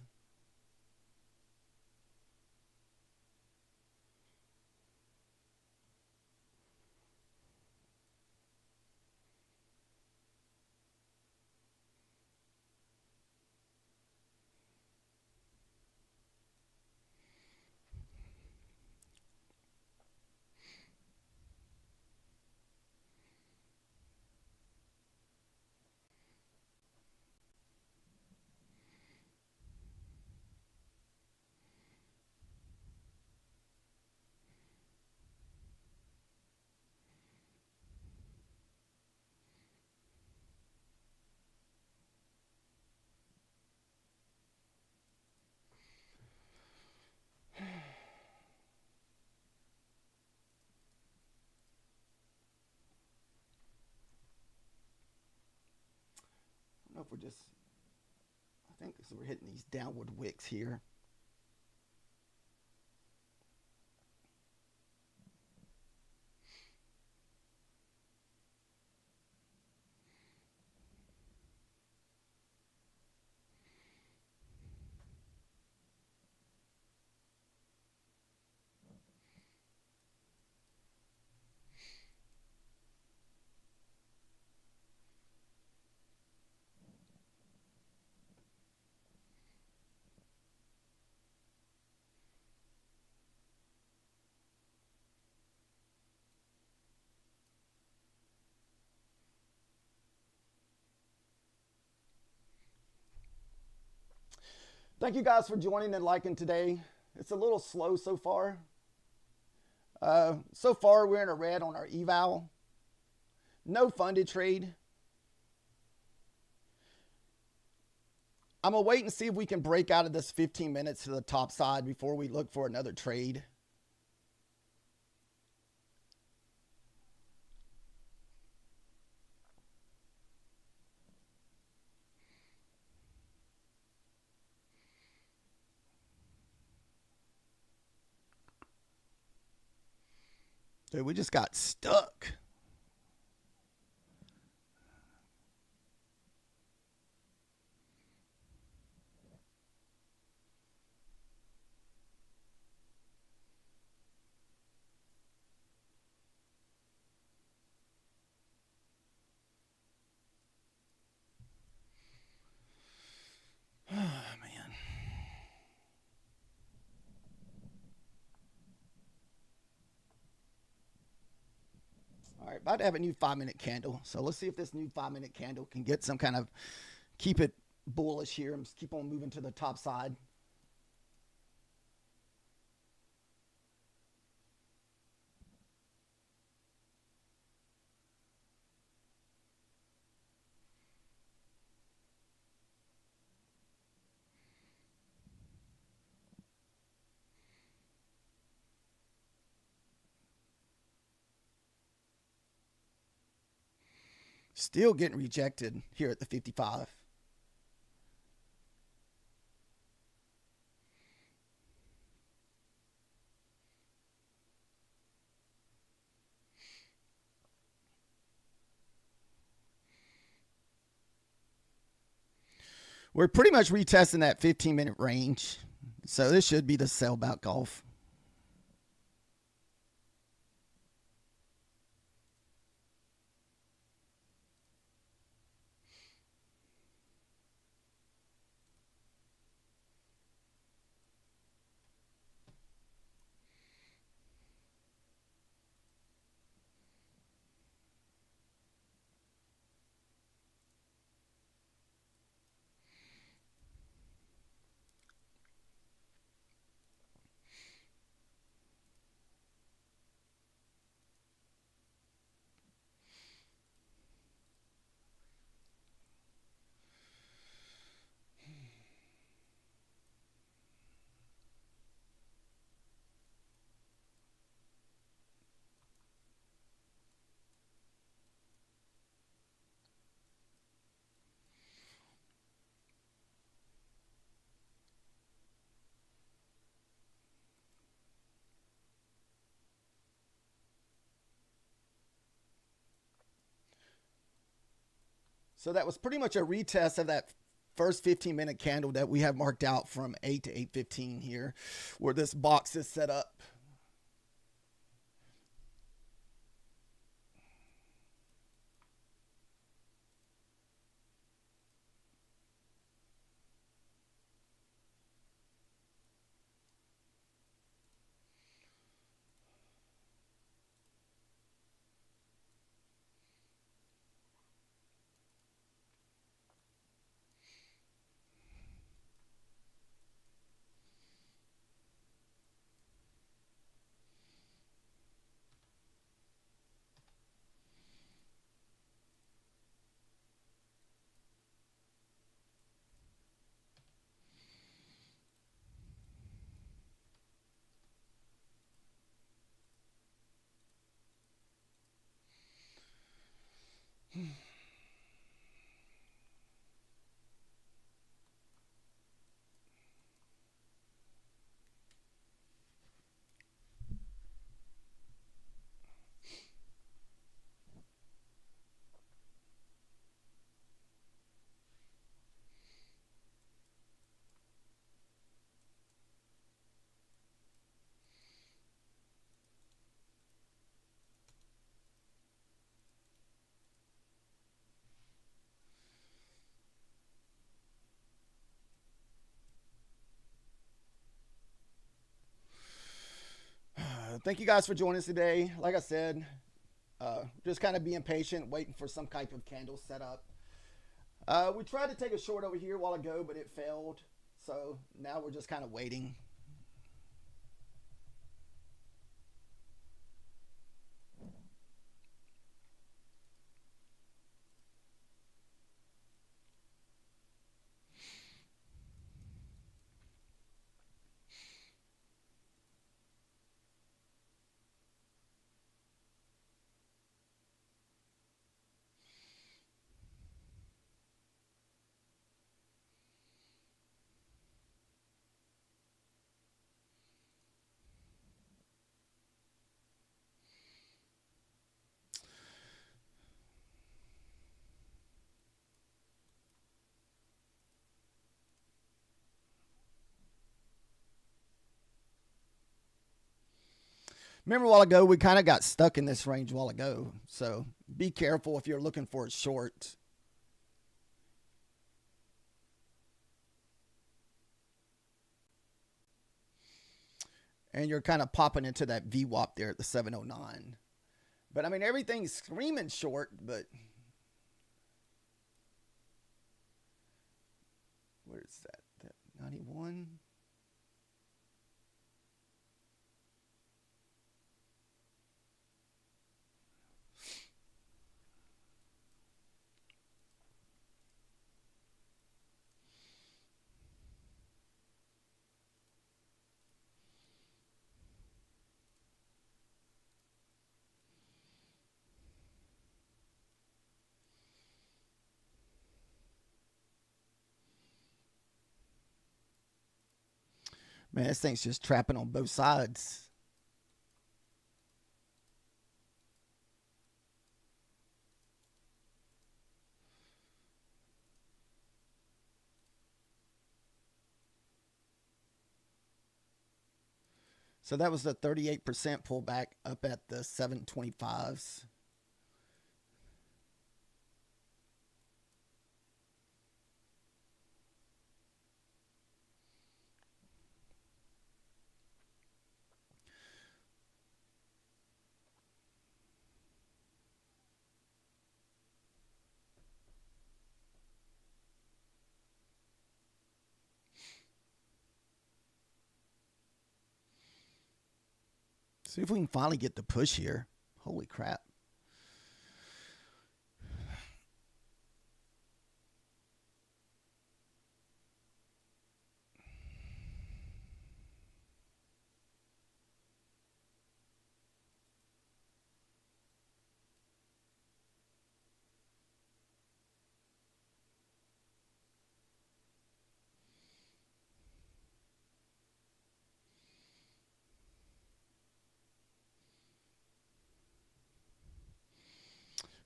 Speaker 1: I don't know if we're just, I think we're hitting these downward wicks here. Thank you guys for joining and liking today. It's a little slow so far. So far, we're in a red on our eval. No funded trade. I'm going to wait and see if we can break out of this 15 minutes to the top side before we look for another trade. Dude, we just got stuck. Oh, man. All right, about to have a new 5-minute candle. So let's see if this new 5-minute candle can get some kind of, keep it bullish here and keep on moving to the top side. Still getting rejected here at the 55. We're pretty much retesting that 15-minute range. So this should be the sell bout golf. So that was pretty much a retest of that first 15-minute candle that we have marked out from 8 to 8:15 here, where this box is set up. Thank you guys for joining us today. Like I said, just kind of being patient, waiting for some type of candle setup. We tried to take a short over here a while ago, but it failed. So now we're just kind of waiting. Remember a while ago, we kind of got stuck in this range a while ago. So be careful if you're looking for a short. And you're kind of popping into that VWAP there at the 709. But I mean, everything's screaming short, but where's that? That 91? Man, this thing's just trapping on both sides. So that was the 38% pullback up at the 725s. See if we can finally get the push here. Holy crap.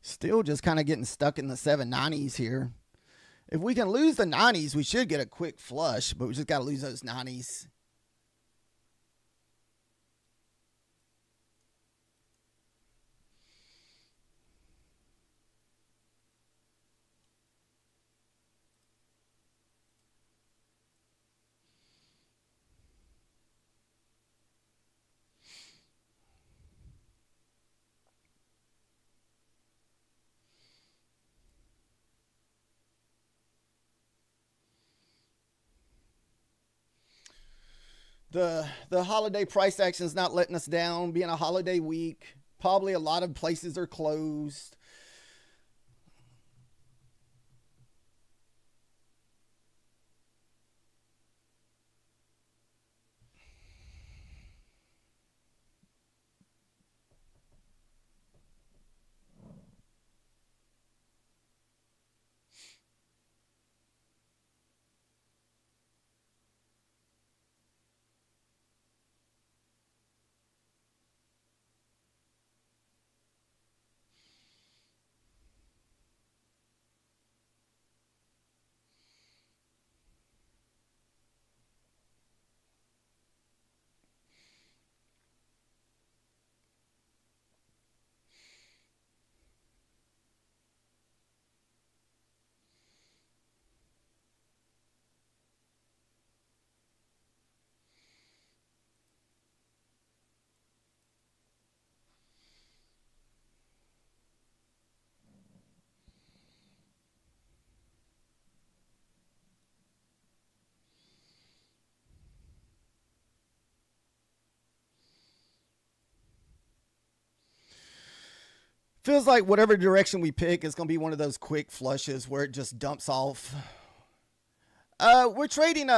Speaker 1: Still just kind of getting stuck in the 790s here. If we can lose the 90s, we should get a quick flush, but we just got to lose those 90s. The holiday price action is not letting us down. Being a holiday week, probably a lot of places are closed. Feels like whatever direction we pick is going to be one of those quick flushes where it just dumps off. We're trading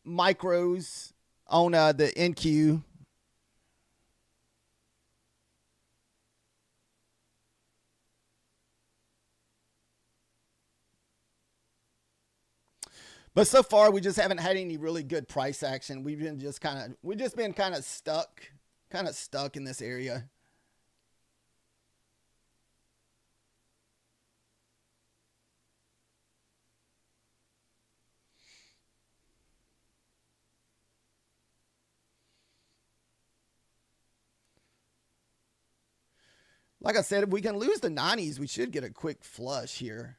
Speaker 1: micros on the NQ. But so far, we just haven't had any really good price action. We've just been kind of stuck in this area. Like I said, if we can lose the 90s, we should get a quick flush here.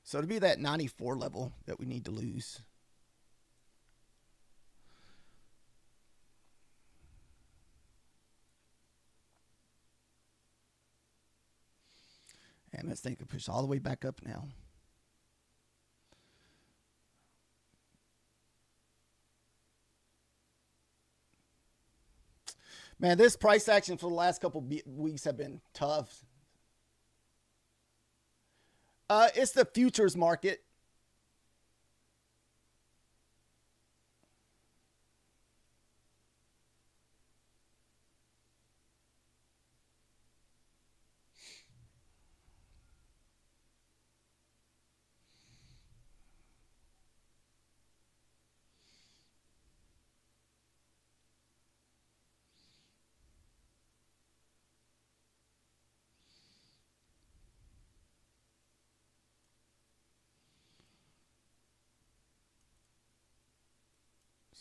Speaker 1: So to be that 94 level that we need to lose. And this thing could push all the way back up now. Man, this price action for the last couple weeks have been tough. It's the futures market.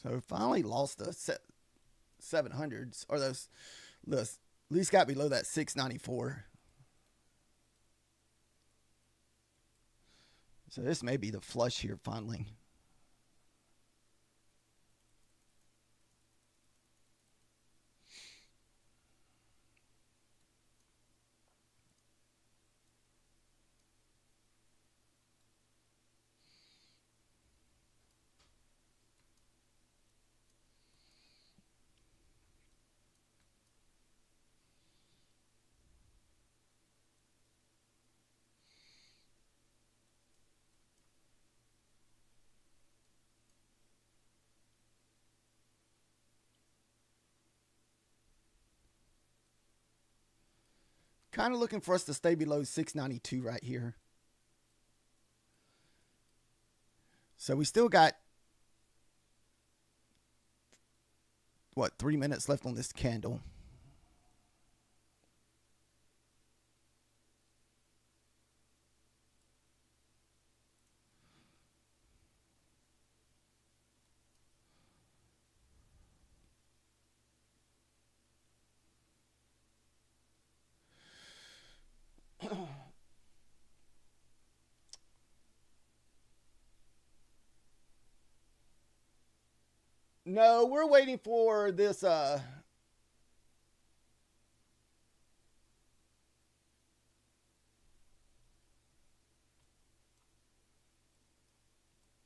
Speaker 1: So finally lost the 700s, or those at least got below that 694. So this may be the flush here finally. Kind of looking for us to stay below 692 right here. So we still got, what, 3 minutes left on this candle. No, we're waiting for this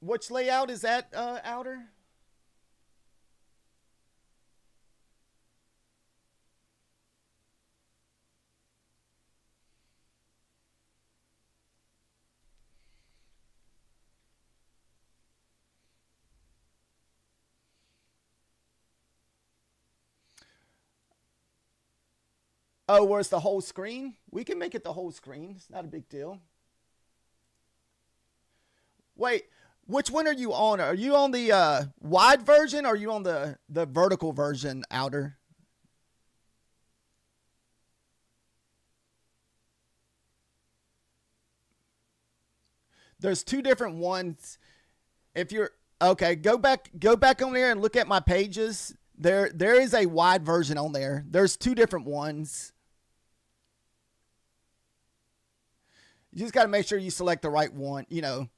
Speaker 1: which layout is that, outer? Oh, where it's the whole screen? We can make it the whole screen. It's not a big deal. Wait, which one are you on? Are you on the wide version or are you on the vertical version, outer? There's two different ones. If you're okay, go back on there and look at my pages. There is a wide version on there. There's two different ones. You just got to make sure you select the right one, you know.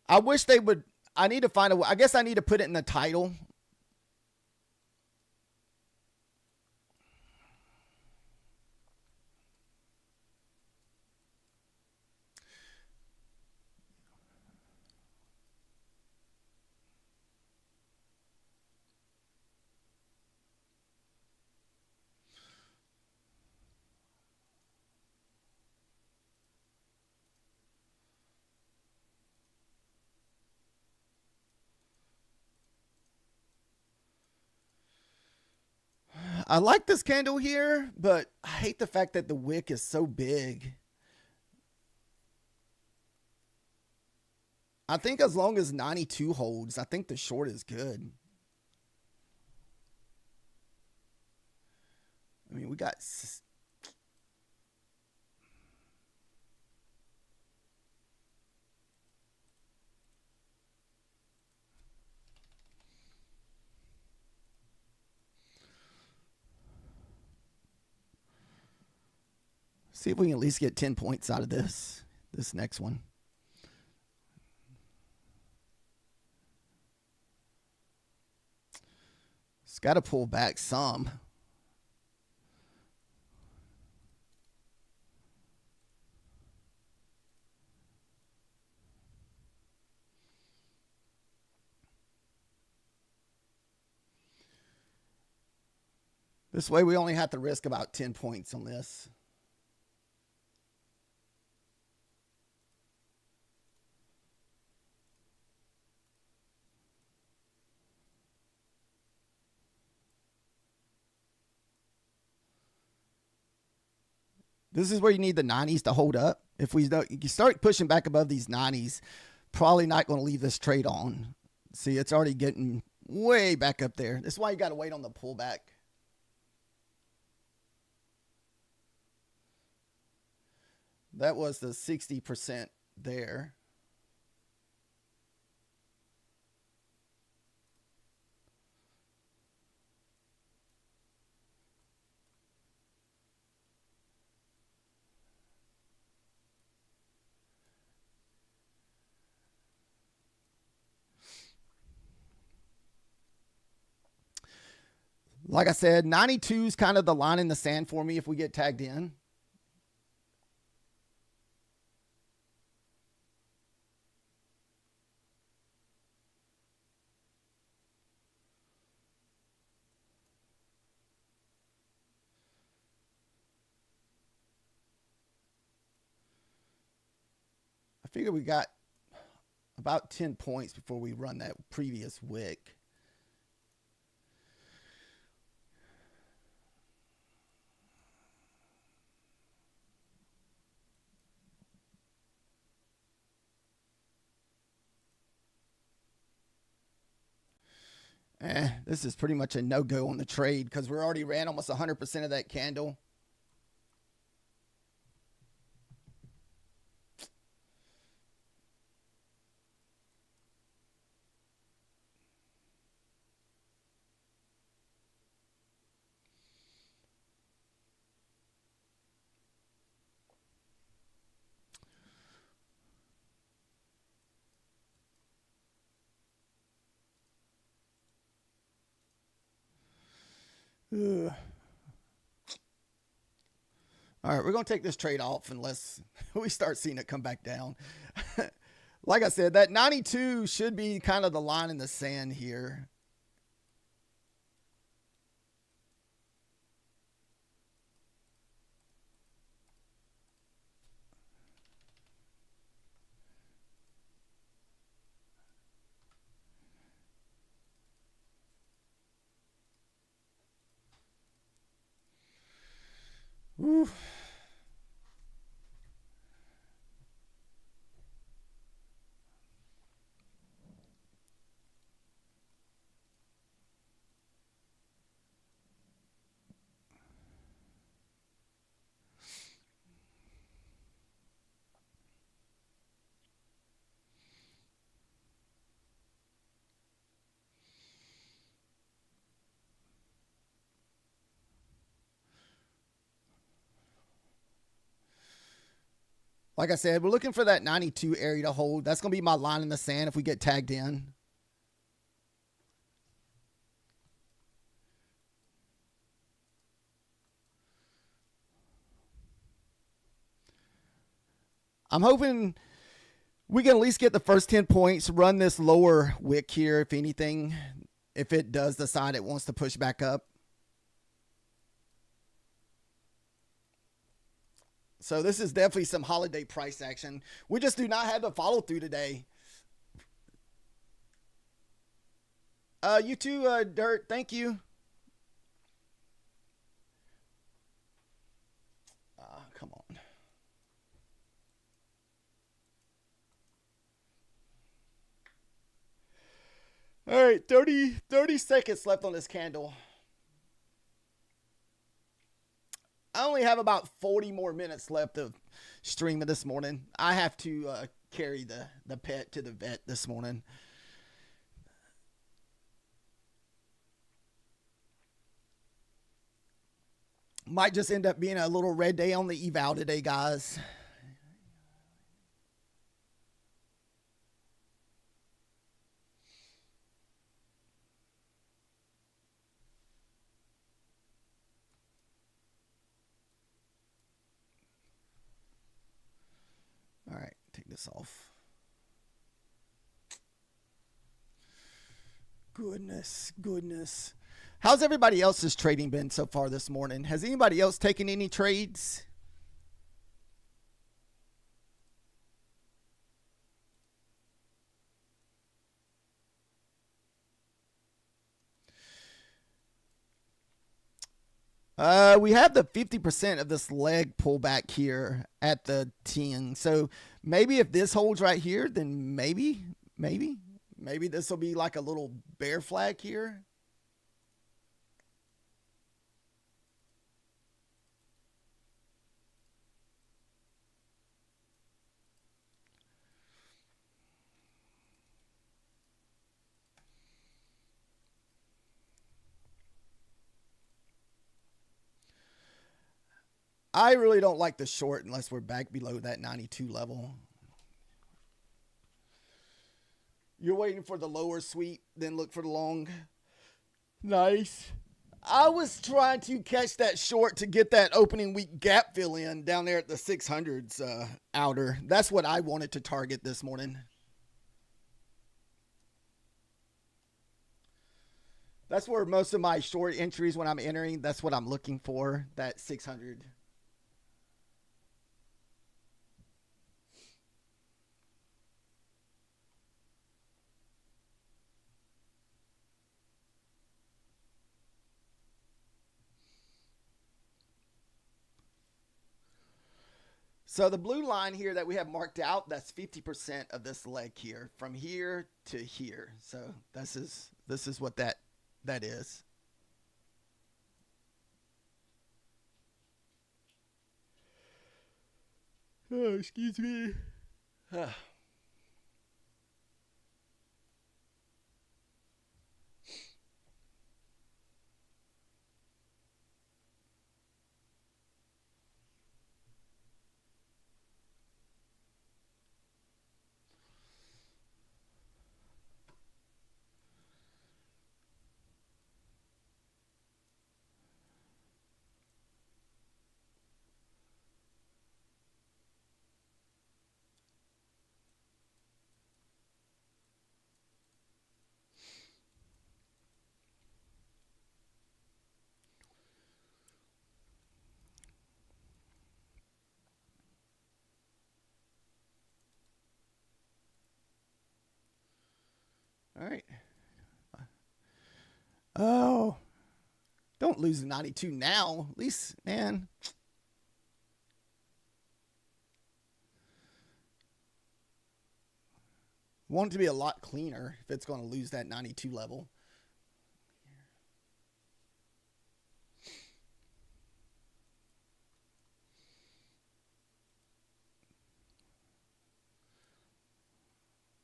Speaker 1: I wish they would. I need to find a. I guess I need to put it in the title. I like this candle here, but I hate the fact that the wick is so big. I think as long as 92 holds, I think the short is good. I mean, we got. See if we can at least get 10 points out of this next one. It's got to pull back some. This way we only have to risk about 10 points on this. This is where you need the 90s to hold up. If we you start pushing back above these 90s, probably not going to leave this trade on. See, it's already getting way back up there. That's why you got to wait on the pullback. That was the 60% there. Like I said, 92 is kind of the line in the sand for me if we get tagged in. I figure we got about 10 points before we run that previous wick. This is pretty much a no-go on the trade because we already ran almost 100% of that candle. Ugh. All right, we're going to take this trade off unless we start seeing it come back down. Like I said, that 92 should be kind of the line in the sand here. Woo. Like I said, we're looking for that 92 area to hold. That's going to be my line in the sand if we get tagged in. I'm hoping we can at least get the first 10 points, run this lower wick here, if anything, if it does decide it wants to push back up. So this is definitely some holiday price action. We just do not have the follow through today. You too, Dirt. Thank you. Come on. All right, 30 seconds left on this candle. I only have about 40 more minutes left of streaming this morning. I have to carry the pet to the vet this morning. Might just end up being a little red day on the eval today, guys. All right, take this off. Goodness. How's everybody else's trading been so far this morning? Has anybody else taken any trades? We have the 50% of this leg pullback here at the 10. So maybe if this holds right here, then maybe this will be like a little bear flag here. I really don't like the short unless we're back below that 92 level. You're waiting for the lower sweep, then look for the long. Nice. I was trying to catch that short to get that opening week gap fill in down there at the 600s outer. That's what I wanted to target this morning. That's where most of my short entries when I'm entering, that's what I'm looking for, that 600. So the blue line here that we have marked out, that's 50% of this leg here, from here to here. So this is what that that is. Oh, excuse me. All right. Oh, don't lose the 92 now. At least, man. Want it to be a lot cleaner if it's going to lose that 92 level.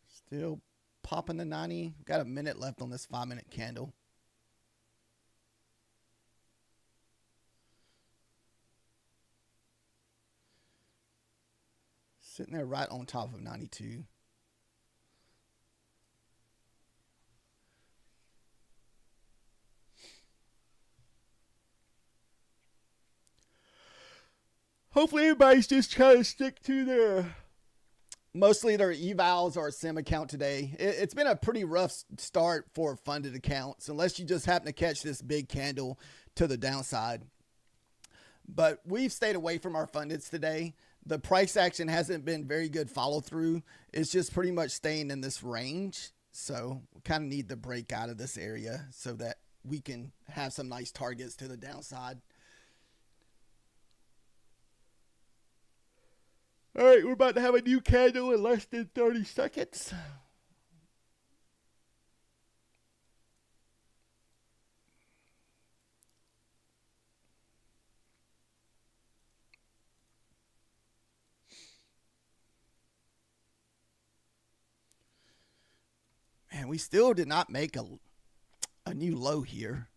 Speaker 1: Still popping the 90. Got a minute left on this 5-minute candle. Sitting there right on top of 92. Hopefully everybody's just trying to stick to their mostly their evals or sim account today. It's been a pretty rough start for funded accounts unless you just happen to catch this big candle to the downside. But we've stayed away from our fundeds today. The price action hasn't been very good follow through. It's just pretty much staying in this range. So we kind of need the break out of this area so that we can have some nice targets to the downside. All right, we're about to have a new candle in less than 30 seconds. Man, we still did not make a new low here.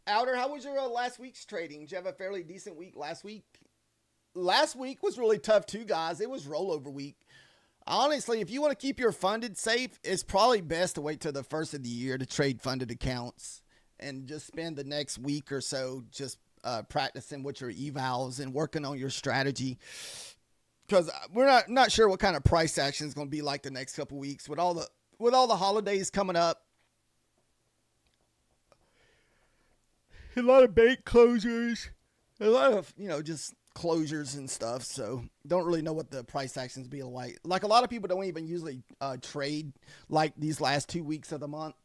Speaker 1: Outer, how was your last week's trading? Did you have a fairly decent week last week? Last week was really tough too, guys. It was rollover week. Honestly, if you want to keep your funded safe, it's probably best to wait till the first of the year to trade funded accounts and just spend the next week or so just practicing with your evals and working on your strategy. Because we're not sure what kind of price action is going to be like the next couple weeks with all the holidays coming up. A lot of bank closures, a lot of just closures and stuff. So don't really know what the price actions be like. Like a lot of people don't even usually trade like these last 2 weeks of the month.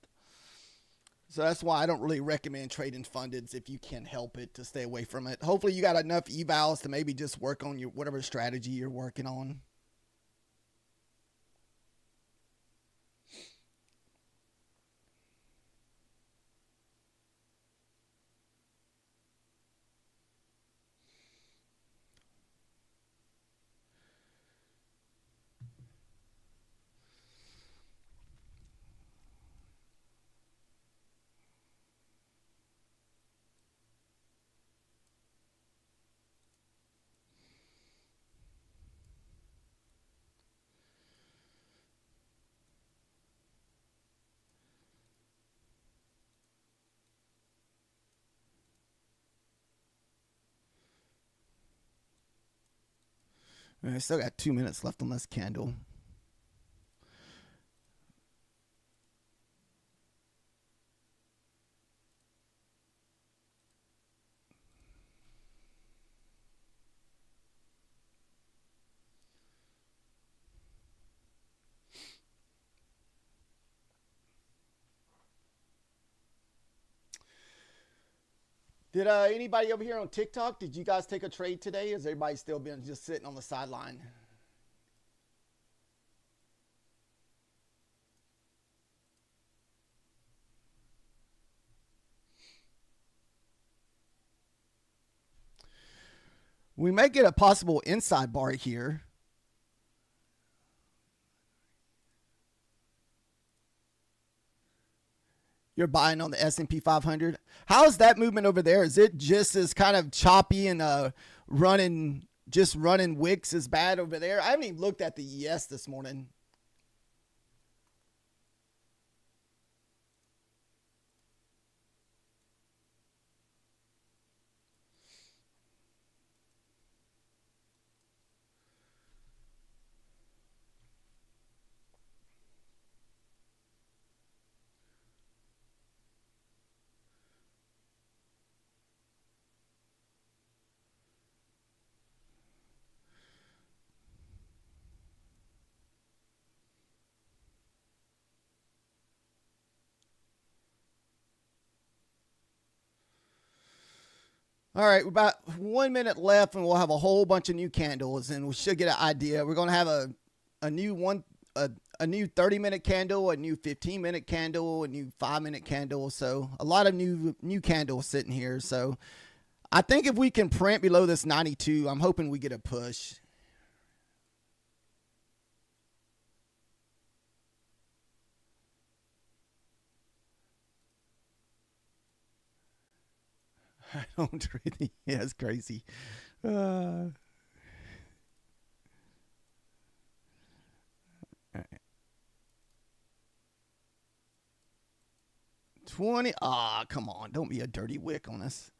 Speaker 1: So that's why I don't really recommend trading fundeds if you can help it to stay away from it. Hopefully you got enough evals to maybe just work on your whatever strategy you're working on. I still got 2 minutes left on this candle. Did anybody over here on TikTok, did you guys take a trade today? Or has everybody still been just sitting on the sideline? We may get a possible inside bar here. You're buying on the S&P 500. How's that movement over there? Is it just as kind of choppy and running wicks as bad over there? I haven't even looked at the ES this morning. All right, we're about 1 minute left, and we'll have a whole bunch of new candles, and we should get an idea. We're going to have a new 30-minute candle, a new 15-minute candle, a new 5-minute candle. So a lot of new candles sitting here. So I think if we can print below this 92, I'm hoping we get a push. I don't really. Yeah, it's crazy. All right. 20. Ah, come on. Don't be a dirty wick on us.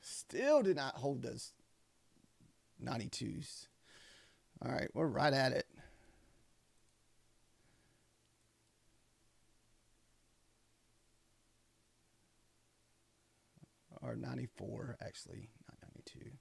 Speaker 1: Still did not hold those 92s. All right, we're right at it. Or 94, actually, not 92.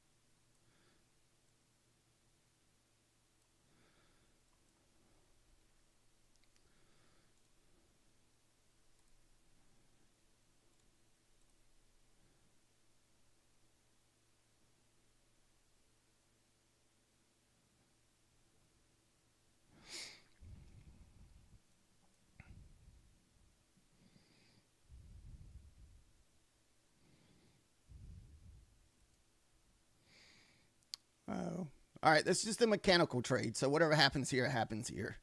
Speaker 1: Oh. All right, this is just a mechanical trade. So whatever happens here, happens here.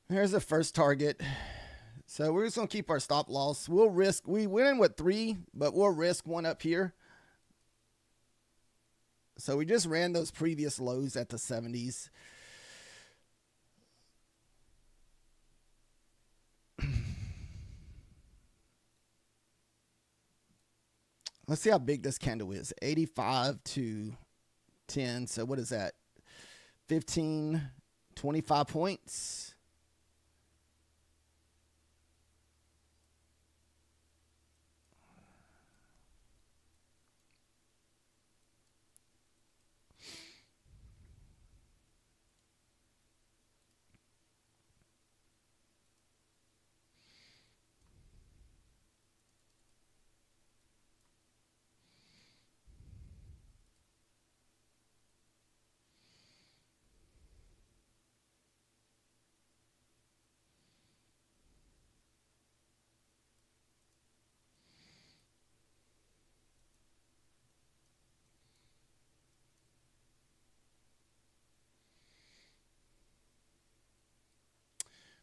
Speaker 1: There's the first target. So we're just going to keep our stop loss. We'll risk, we went in with 3, but we'll risk 1 up here. So we just ran those previous lows at the 70s. Let's see how big this candle is. 85 to 10. So what is that? 15, 25 points.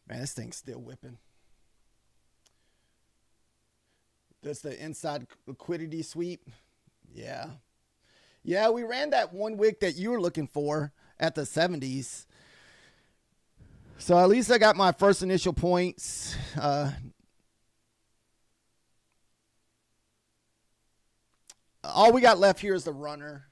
Speaker 1: Man, this thing's still whipping. That's the inside liquidity sweep. Yeah. Yeah, we ran that one wick that you were looking for at the 70s. So at least I got my first initial points. All we got left here is the runner.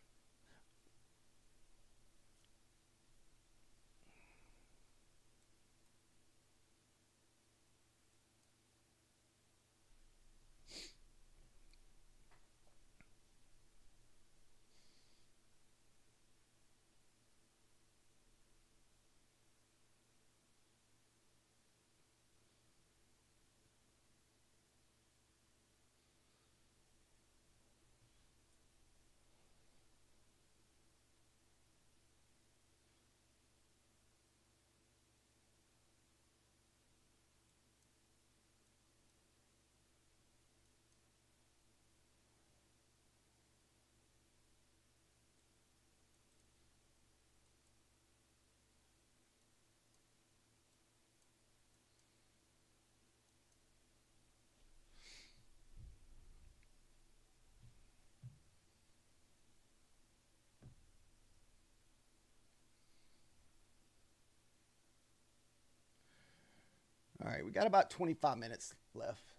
Speaker 1: All right, we got about 25 minutes left.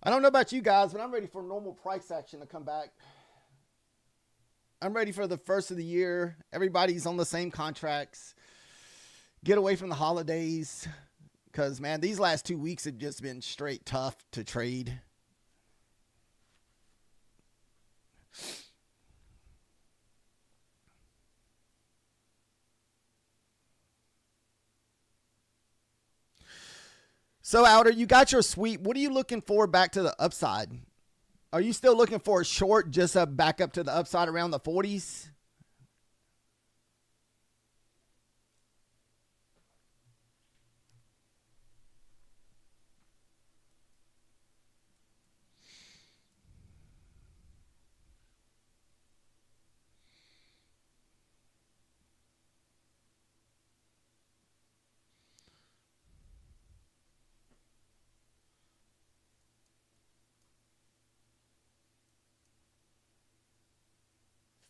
Speaker 1: I don't know about you guys, but I'm ready for normal price action to come back. I'm ready for the first of the year. Everybody's on the same contracts. Get away from the holidays. Because, man, these last 2 weeks have just been straight tough to trade. So, Outer, you got your sweep. What are you looking for back to the upside? Are you still looking for a short just back up to the upside around the 40s?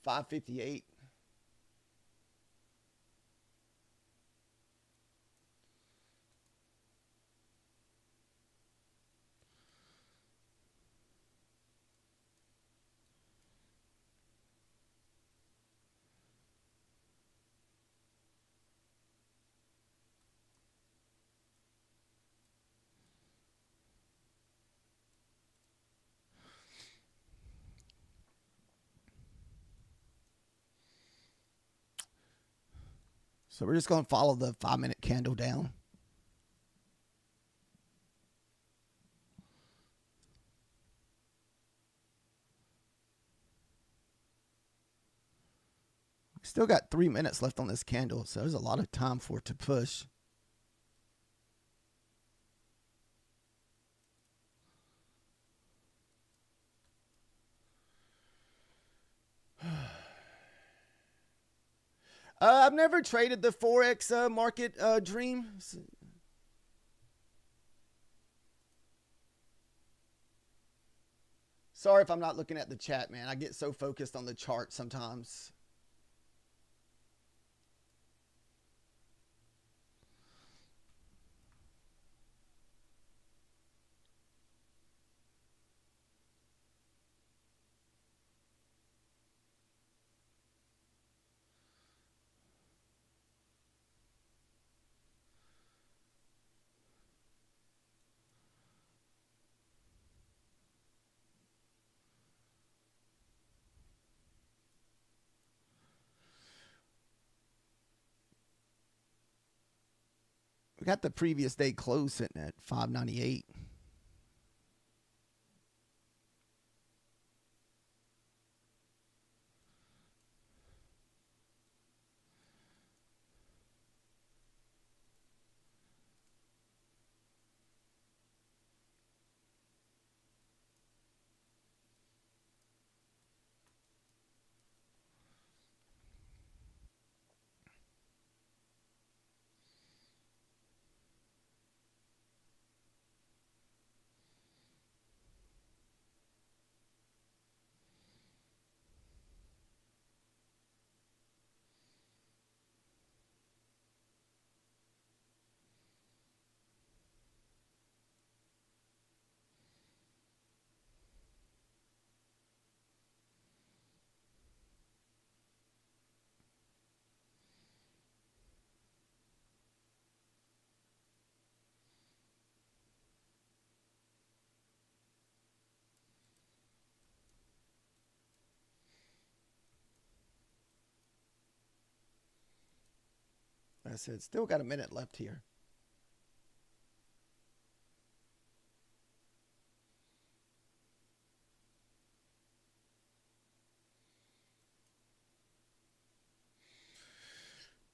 Speaker 1: $5.58. So we're just going to follow the 5-minute candle down. Still got 3 minutes left on this candle, so there's a lot of time for it to push. I've never traded the Forex market dream. Sorry if I'm not looking at the chat, man. I get so focused on the chart sometimes. We got the previous day close sitting at 598. Like I said, still got a minute left here.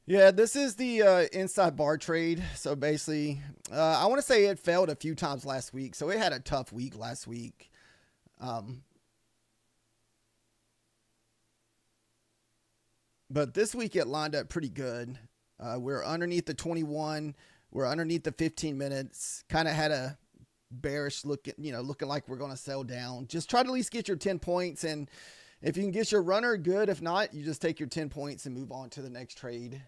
Speaker 1: Yeah, this is the inside bar trade. So basically, I want to say it failed a few times last week. So it had a tough week last week. Um, but this week it lined up pretty good. We're underneath the 21. We're underneath the 15 minutes. Kind of had a bearish look, looking like we're going to sell down. Just try to at least get your 10 points. And if you can get your runner, good. If not, you just take your 10 points and move on to the next trade.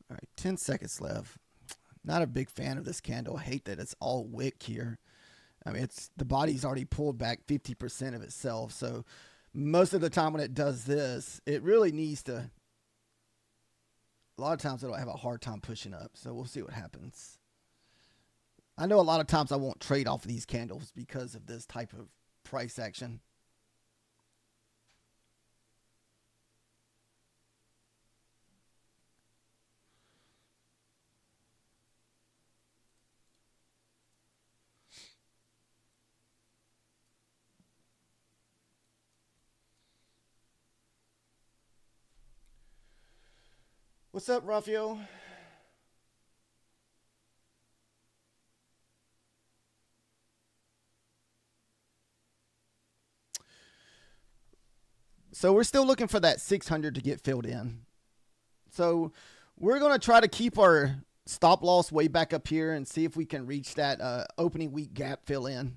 Speaker 1: All right, 10 seconds left. Not a big fan of this candle. I hate that it's all wick here. I mean, the body's already pulled back 50% of itself. So most of the time when it does this, it really needs to. A lot of times it'll have a hard time pushing up. So we'll see what happens. I know a lot of times I won't trade off of these candles because of this type of price action. What's up, Rafael? So we're still looking for that 600 to get filled in. So we're going to try to keep our stop loss way back up here and see if we can reach that opening week gap fill in.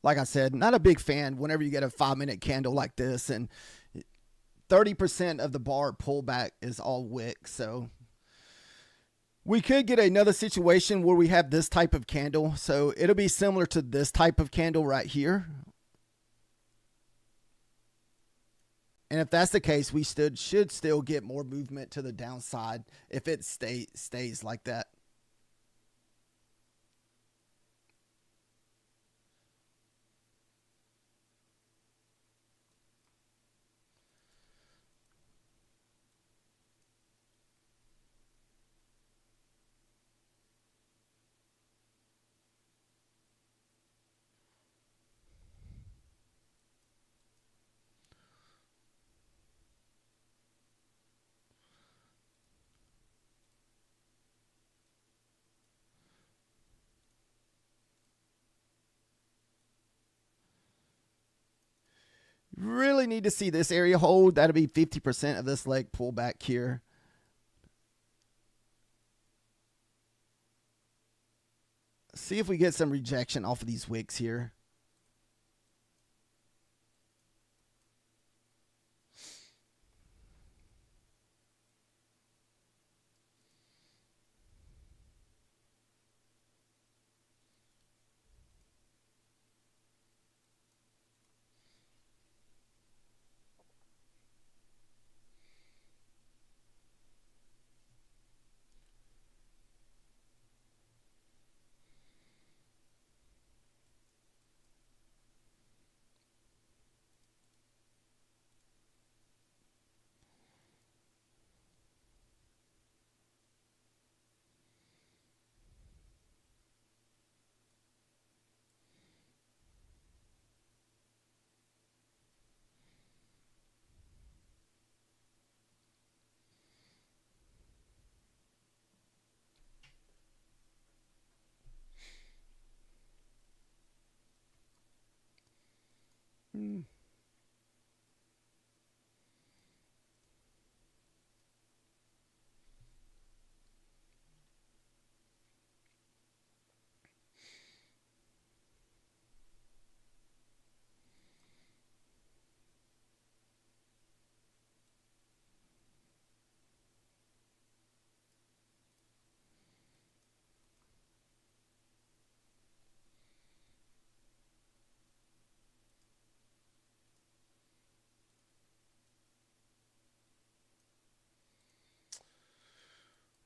Speaker 1: Like I said, not a big fan whenever you get a 5-minute candle like this and 30% of the bar pullback is all wick. So we could get another situation where we have this type of candle. So it'll be similar to this type of candle right here. And if that's the case, we should still get more movement to the downside if it stays like that. Really need to see this area hold. That'll be 50% of this leg pullback here. See if we get some rejection off of these wicks here.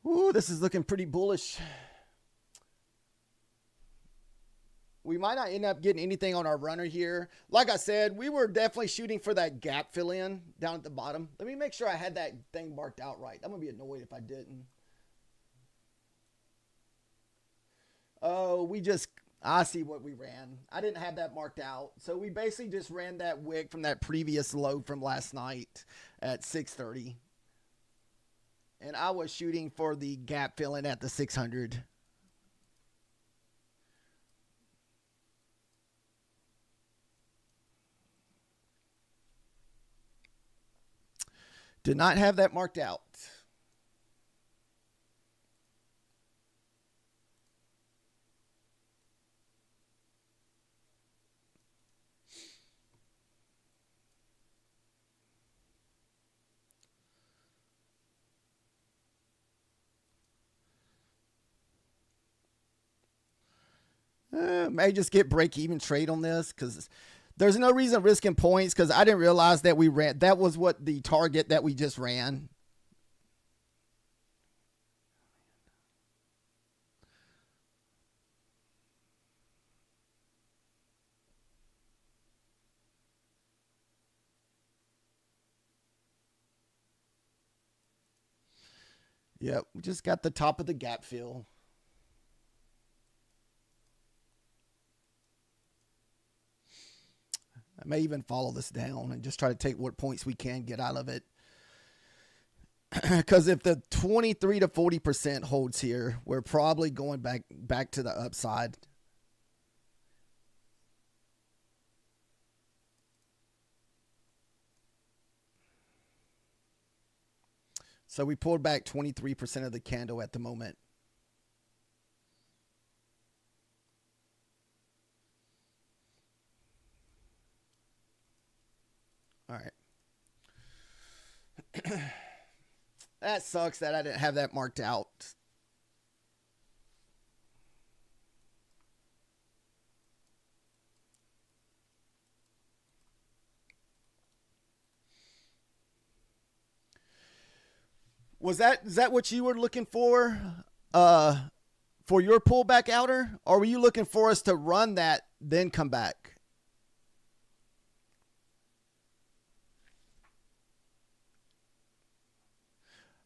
Speaker 1: Ooh, this is looking pretty bullish. We might not end up getting anything on our runner here. Like I said, we were definitely shooting for that gap fill in down at the bottom. Let me make sure I had that thing marked out right. I'm going to be annoyed if I didn't. Oh, I see what we ran. I didn't have that marked out. So we basically just ran that wick from that previous low from last night at 630. And I was shooting for the gap fill in at the 600. Did not have that marked out. May just get break even trade on this because there's no reason risking points because I didn't realize that we ran. That was what the target that we just ran. Yep, we just got the top of the gap fill. I may even follow this down and just try to take what points we can get out of it. Because if the 23 to 40% holds here, we're probably going back to the upside. So we pulled back 23% of the candle at the moment. All right. That sucks that I didn't have that marked out. Is that what you were looking for your pullback outer? Or were you looking for us to run that, then come back?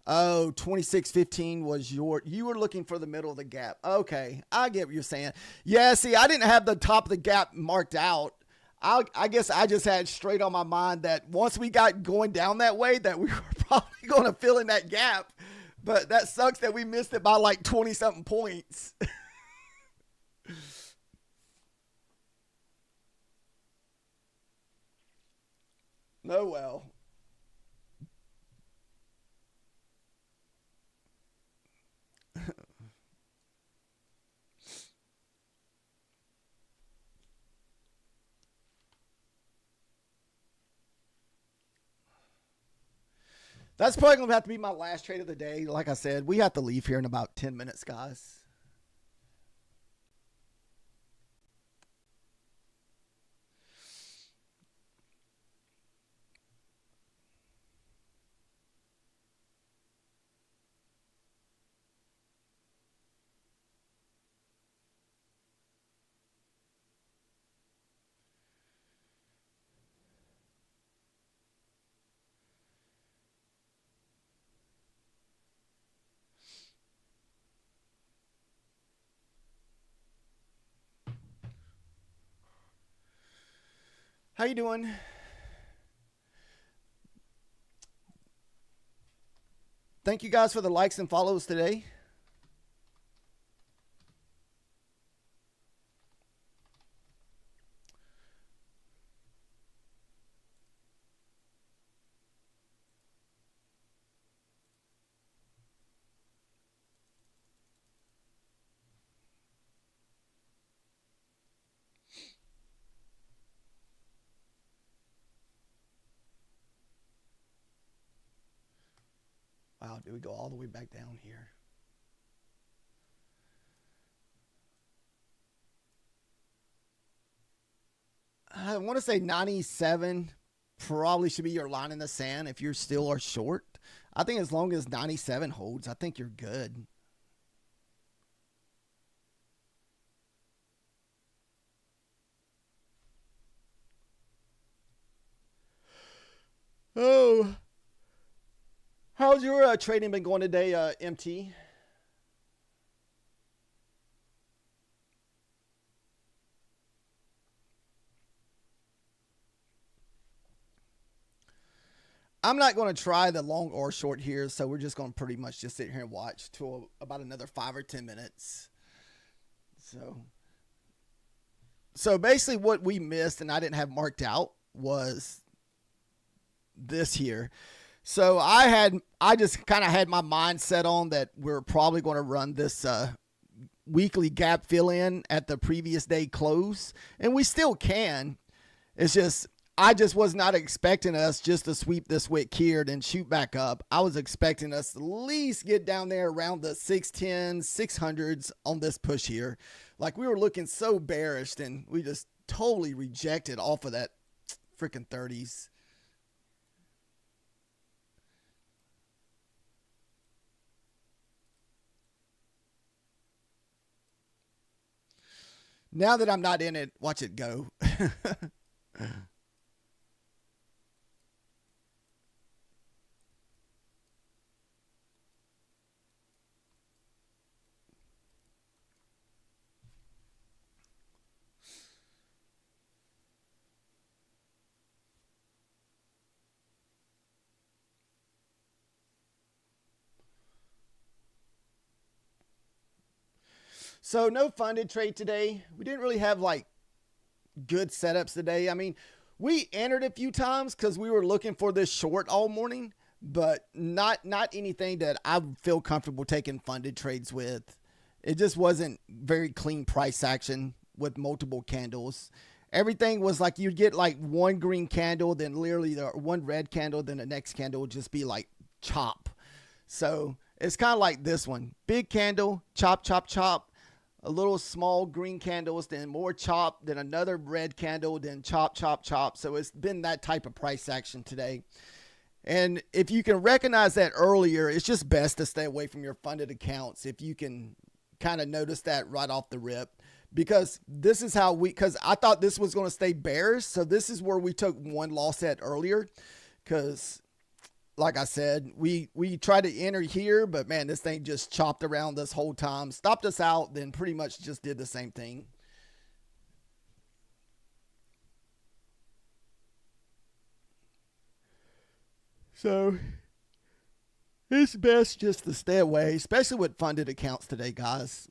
Speaker 1: Oh, 26.15 was you were looking for the middle of the gap. Okay, I get what you're saying. Yeah, see, I didn't have the top of the gap marked out. I guess I just had straight on my mind that once we got going down that way that we were probably going to fill in that gap. But that sucks that we missed it by like 20-something points. No, well. That's probably going to have to be my last trade of the day. Like I said, we have to leave here in about 10 minutes, guys. How you doing? Thank you guys for the likes and follows today. Wow, do we go all the way back down here? I want to say 97 probably should be your line in the sand if you're still are short. I think as long as 97 holds, I think you're good. Oh, how's your trading been going today, MT? I'm not going to try the long or short here, so we're just going to pretty much just sit here and watch till about another 5 or 10 minutes. So, so basically, what we missed and I didn't have marked out was this here. So I just kind of had my mind set on that we're probably going to run this weekly gap fill in at the previous day close, and we still can. It's just I just was not expecting us just to sweep this wick here and shoot back up. I was expecting us to at least get down there around the 610s, 600s on this push here. Like we were looking so bearish, and we just totally rejected off of that freaking 30s. Now that I'm not in it, watch it go. So no funded trade today. We didn't really have like good setups today. I mean, we entered a few times because we were looking for this short all morning, but not anything that I feel comfortable taking funded trades with. It just wasn't very clean price action with multiple candles. Everything was like you'd get like one green candle, then literally one red candle, then the next candle would just be like chop. So it's kind of like this one. Big candle, chop, chop, chop. A little small green candles, then more chop, then another red candle, then chop, chop, chop. So it's been that type of price action today. And if you can recognize that earlier, it's just best to stay away from your funded accounts if you can kind of notice that right off the rip. Because this is how because I thought this was going to stay bearish. So this is where we took one loss at earlier. Because like I said, we tried to enter here, but man, this thing just chopped around this whole time, stopped us out, then pretty much just did the same thing. So it's best just to stay away, especially with funded accounts today, guys.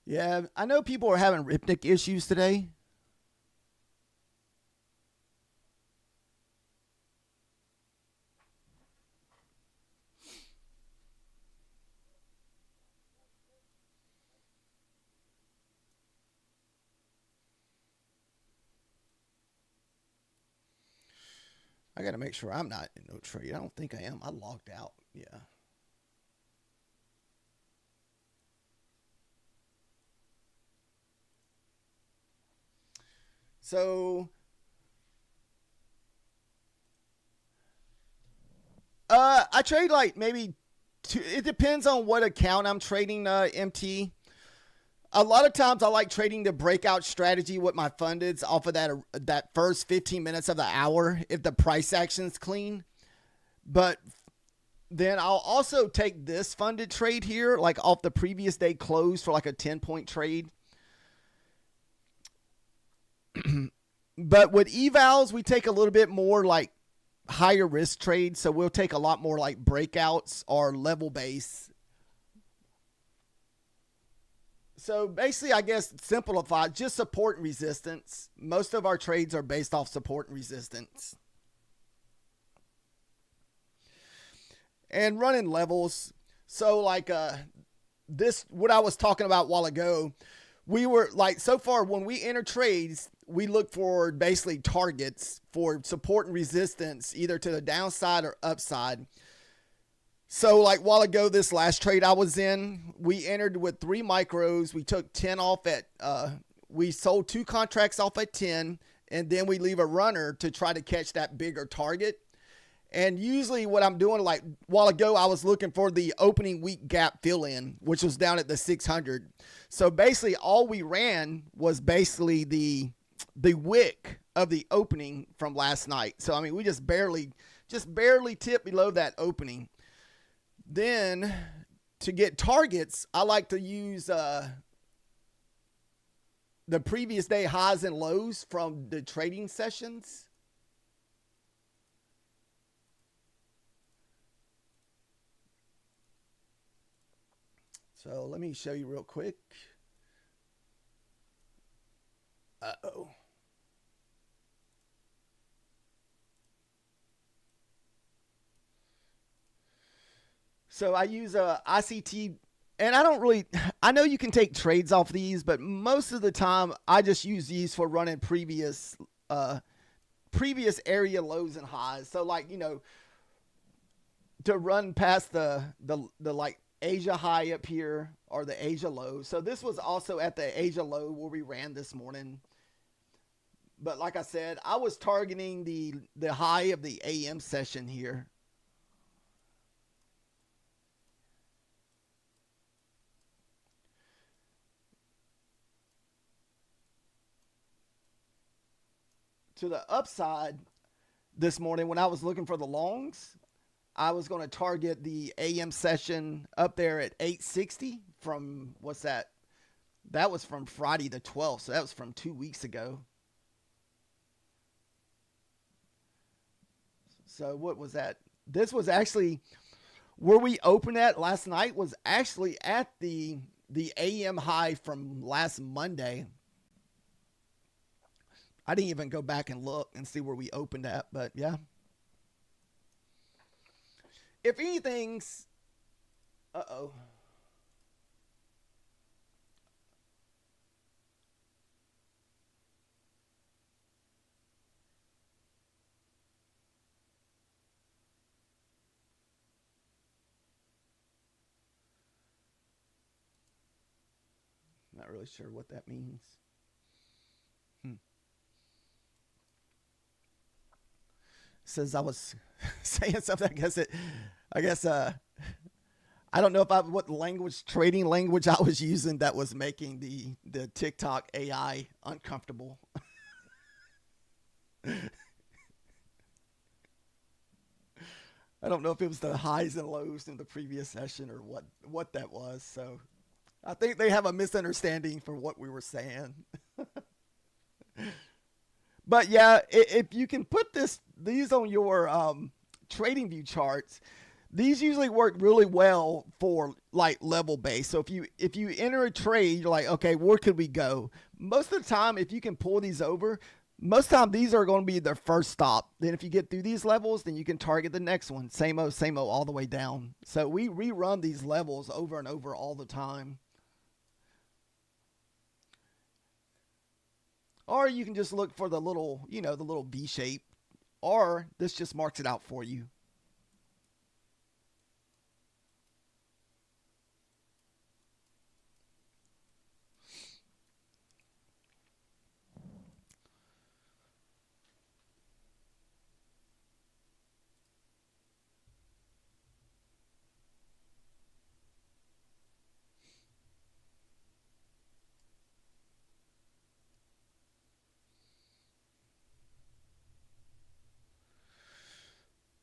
Speaker 1: Yeah, I know people are having Ripnic issues today. I got to make sure I'm not in no trade. I don't think I am. I logged out. Yeah. So, I trade like maybe two. It depends on what account I'm trading. MT. A lot of times I like trading the breakout strategy with my fundeds off of that first 15 minutes of the hour if the price action's clean. But then I'll also take this funded trade here, like off the previous day close for like a 10-point trade. But with evals, we take a little bit more like higher risk trades. So we'll take a lot more like breakouts or level base. So basically, I guess simplified, just support and resistance. Most of our trades are based off support and resistance. and running levels. So like this, what I was talking about a while ago, we were like, so far when we enter trades, we look for basically targets for support and resistance, either to the downside or upside. So like a while ago, this last trade I was in, we entered with 3 micros. We took 10 off at, we sold 2 contracts off at 10, and then we leave a runner to try to catch that bigger target. And usually what I'm doing, like a while ago, I was looking for the opening week gap fill in, which was down at the 600. So basically all we ran was basically the wick of the opening from last night. So, I mean, we just barely tipped below that opening. Then to get targets, I like to use the previous day highs and lows from the trading sessions. So let me show you real quick. Uh-oh. So I use a ICT, and I know you can take trades off these, but most of the time I just use these for running previous area lows and highs. So like, you know, to run past the like Asia high up here or the Asia low. So this was also at the Asia low where we ran this morning. But like I said, I was targeting the high of the AM session here. To the upside this morning when I was looking for the longs, I was going to target the AM session up there at 860 from, what's that? That was from Friday the 12th. So that was from 2 weeks ago. So what was that? This was actually where we opened at last night, was actually at the AM high from last Monday. I didn't even go back and look and see where we opened at, but yeah. If anything's, uh-oh. Not really sure what that means. Says I was saying something. I guess I don't know what trading language I was using that was making the TikTok AI uncomfortable. I don't know if it was the highs and lows in the previous session or what that was. So I think they have a misunderstanding for what we were saying. But yeah, if you can put these on your trading view charts, these usually work really well for like level base. So if you enter a trade, you're like, okay, where could we go? Most of the time, if you can pull these over, most of the time these are going to be their first stop. Then if you get through these levels, then you can target the next one. Same old, all the way down. So we rerun these levels over and over all the time. Or you can just look for the little, the little V shape, or this just marks it out for you.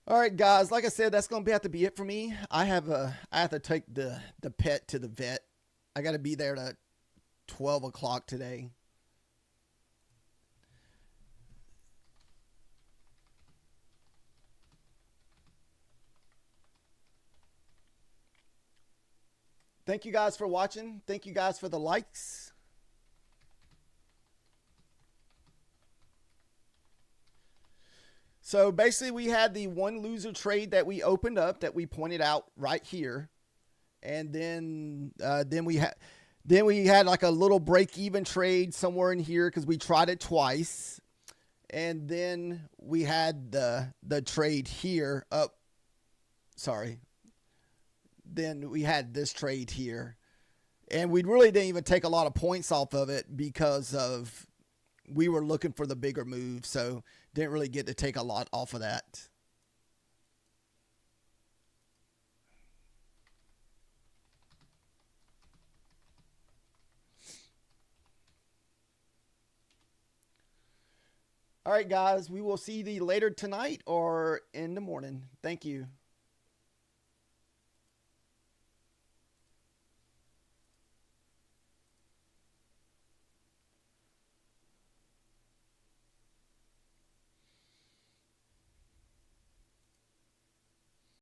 Speaker 1: All right, guys. Like I said, that's going to have to be it for me. I have to take the pet to the vet. I got to be there at 12 o'clock today. Thank you guys for watching. Thank you guys for the likes. So basically, we had the one loser trade that we opened up that we pointed out right here, and then we had like a little break even trade somewhere in here because we tried it twice, and then we had the trade here up. Sorry. Then we had this trade here, and we really didn't even take a lot of points off of it because of we were looking for the bigger move, so didn't really get to take a lot off of that. All right, guys, we will see you later tonight or in the morning. Thank you.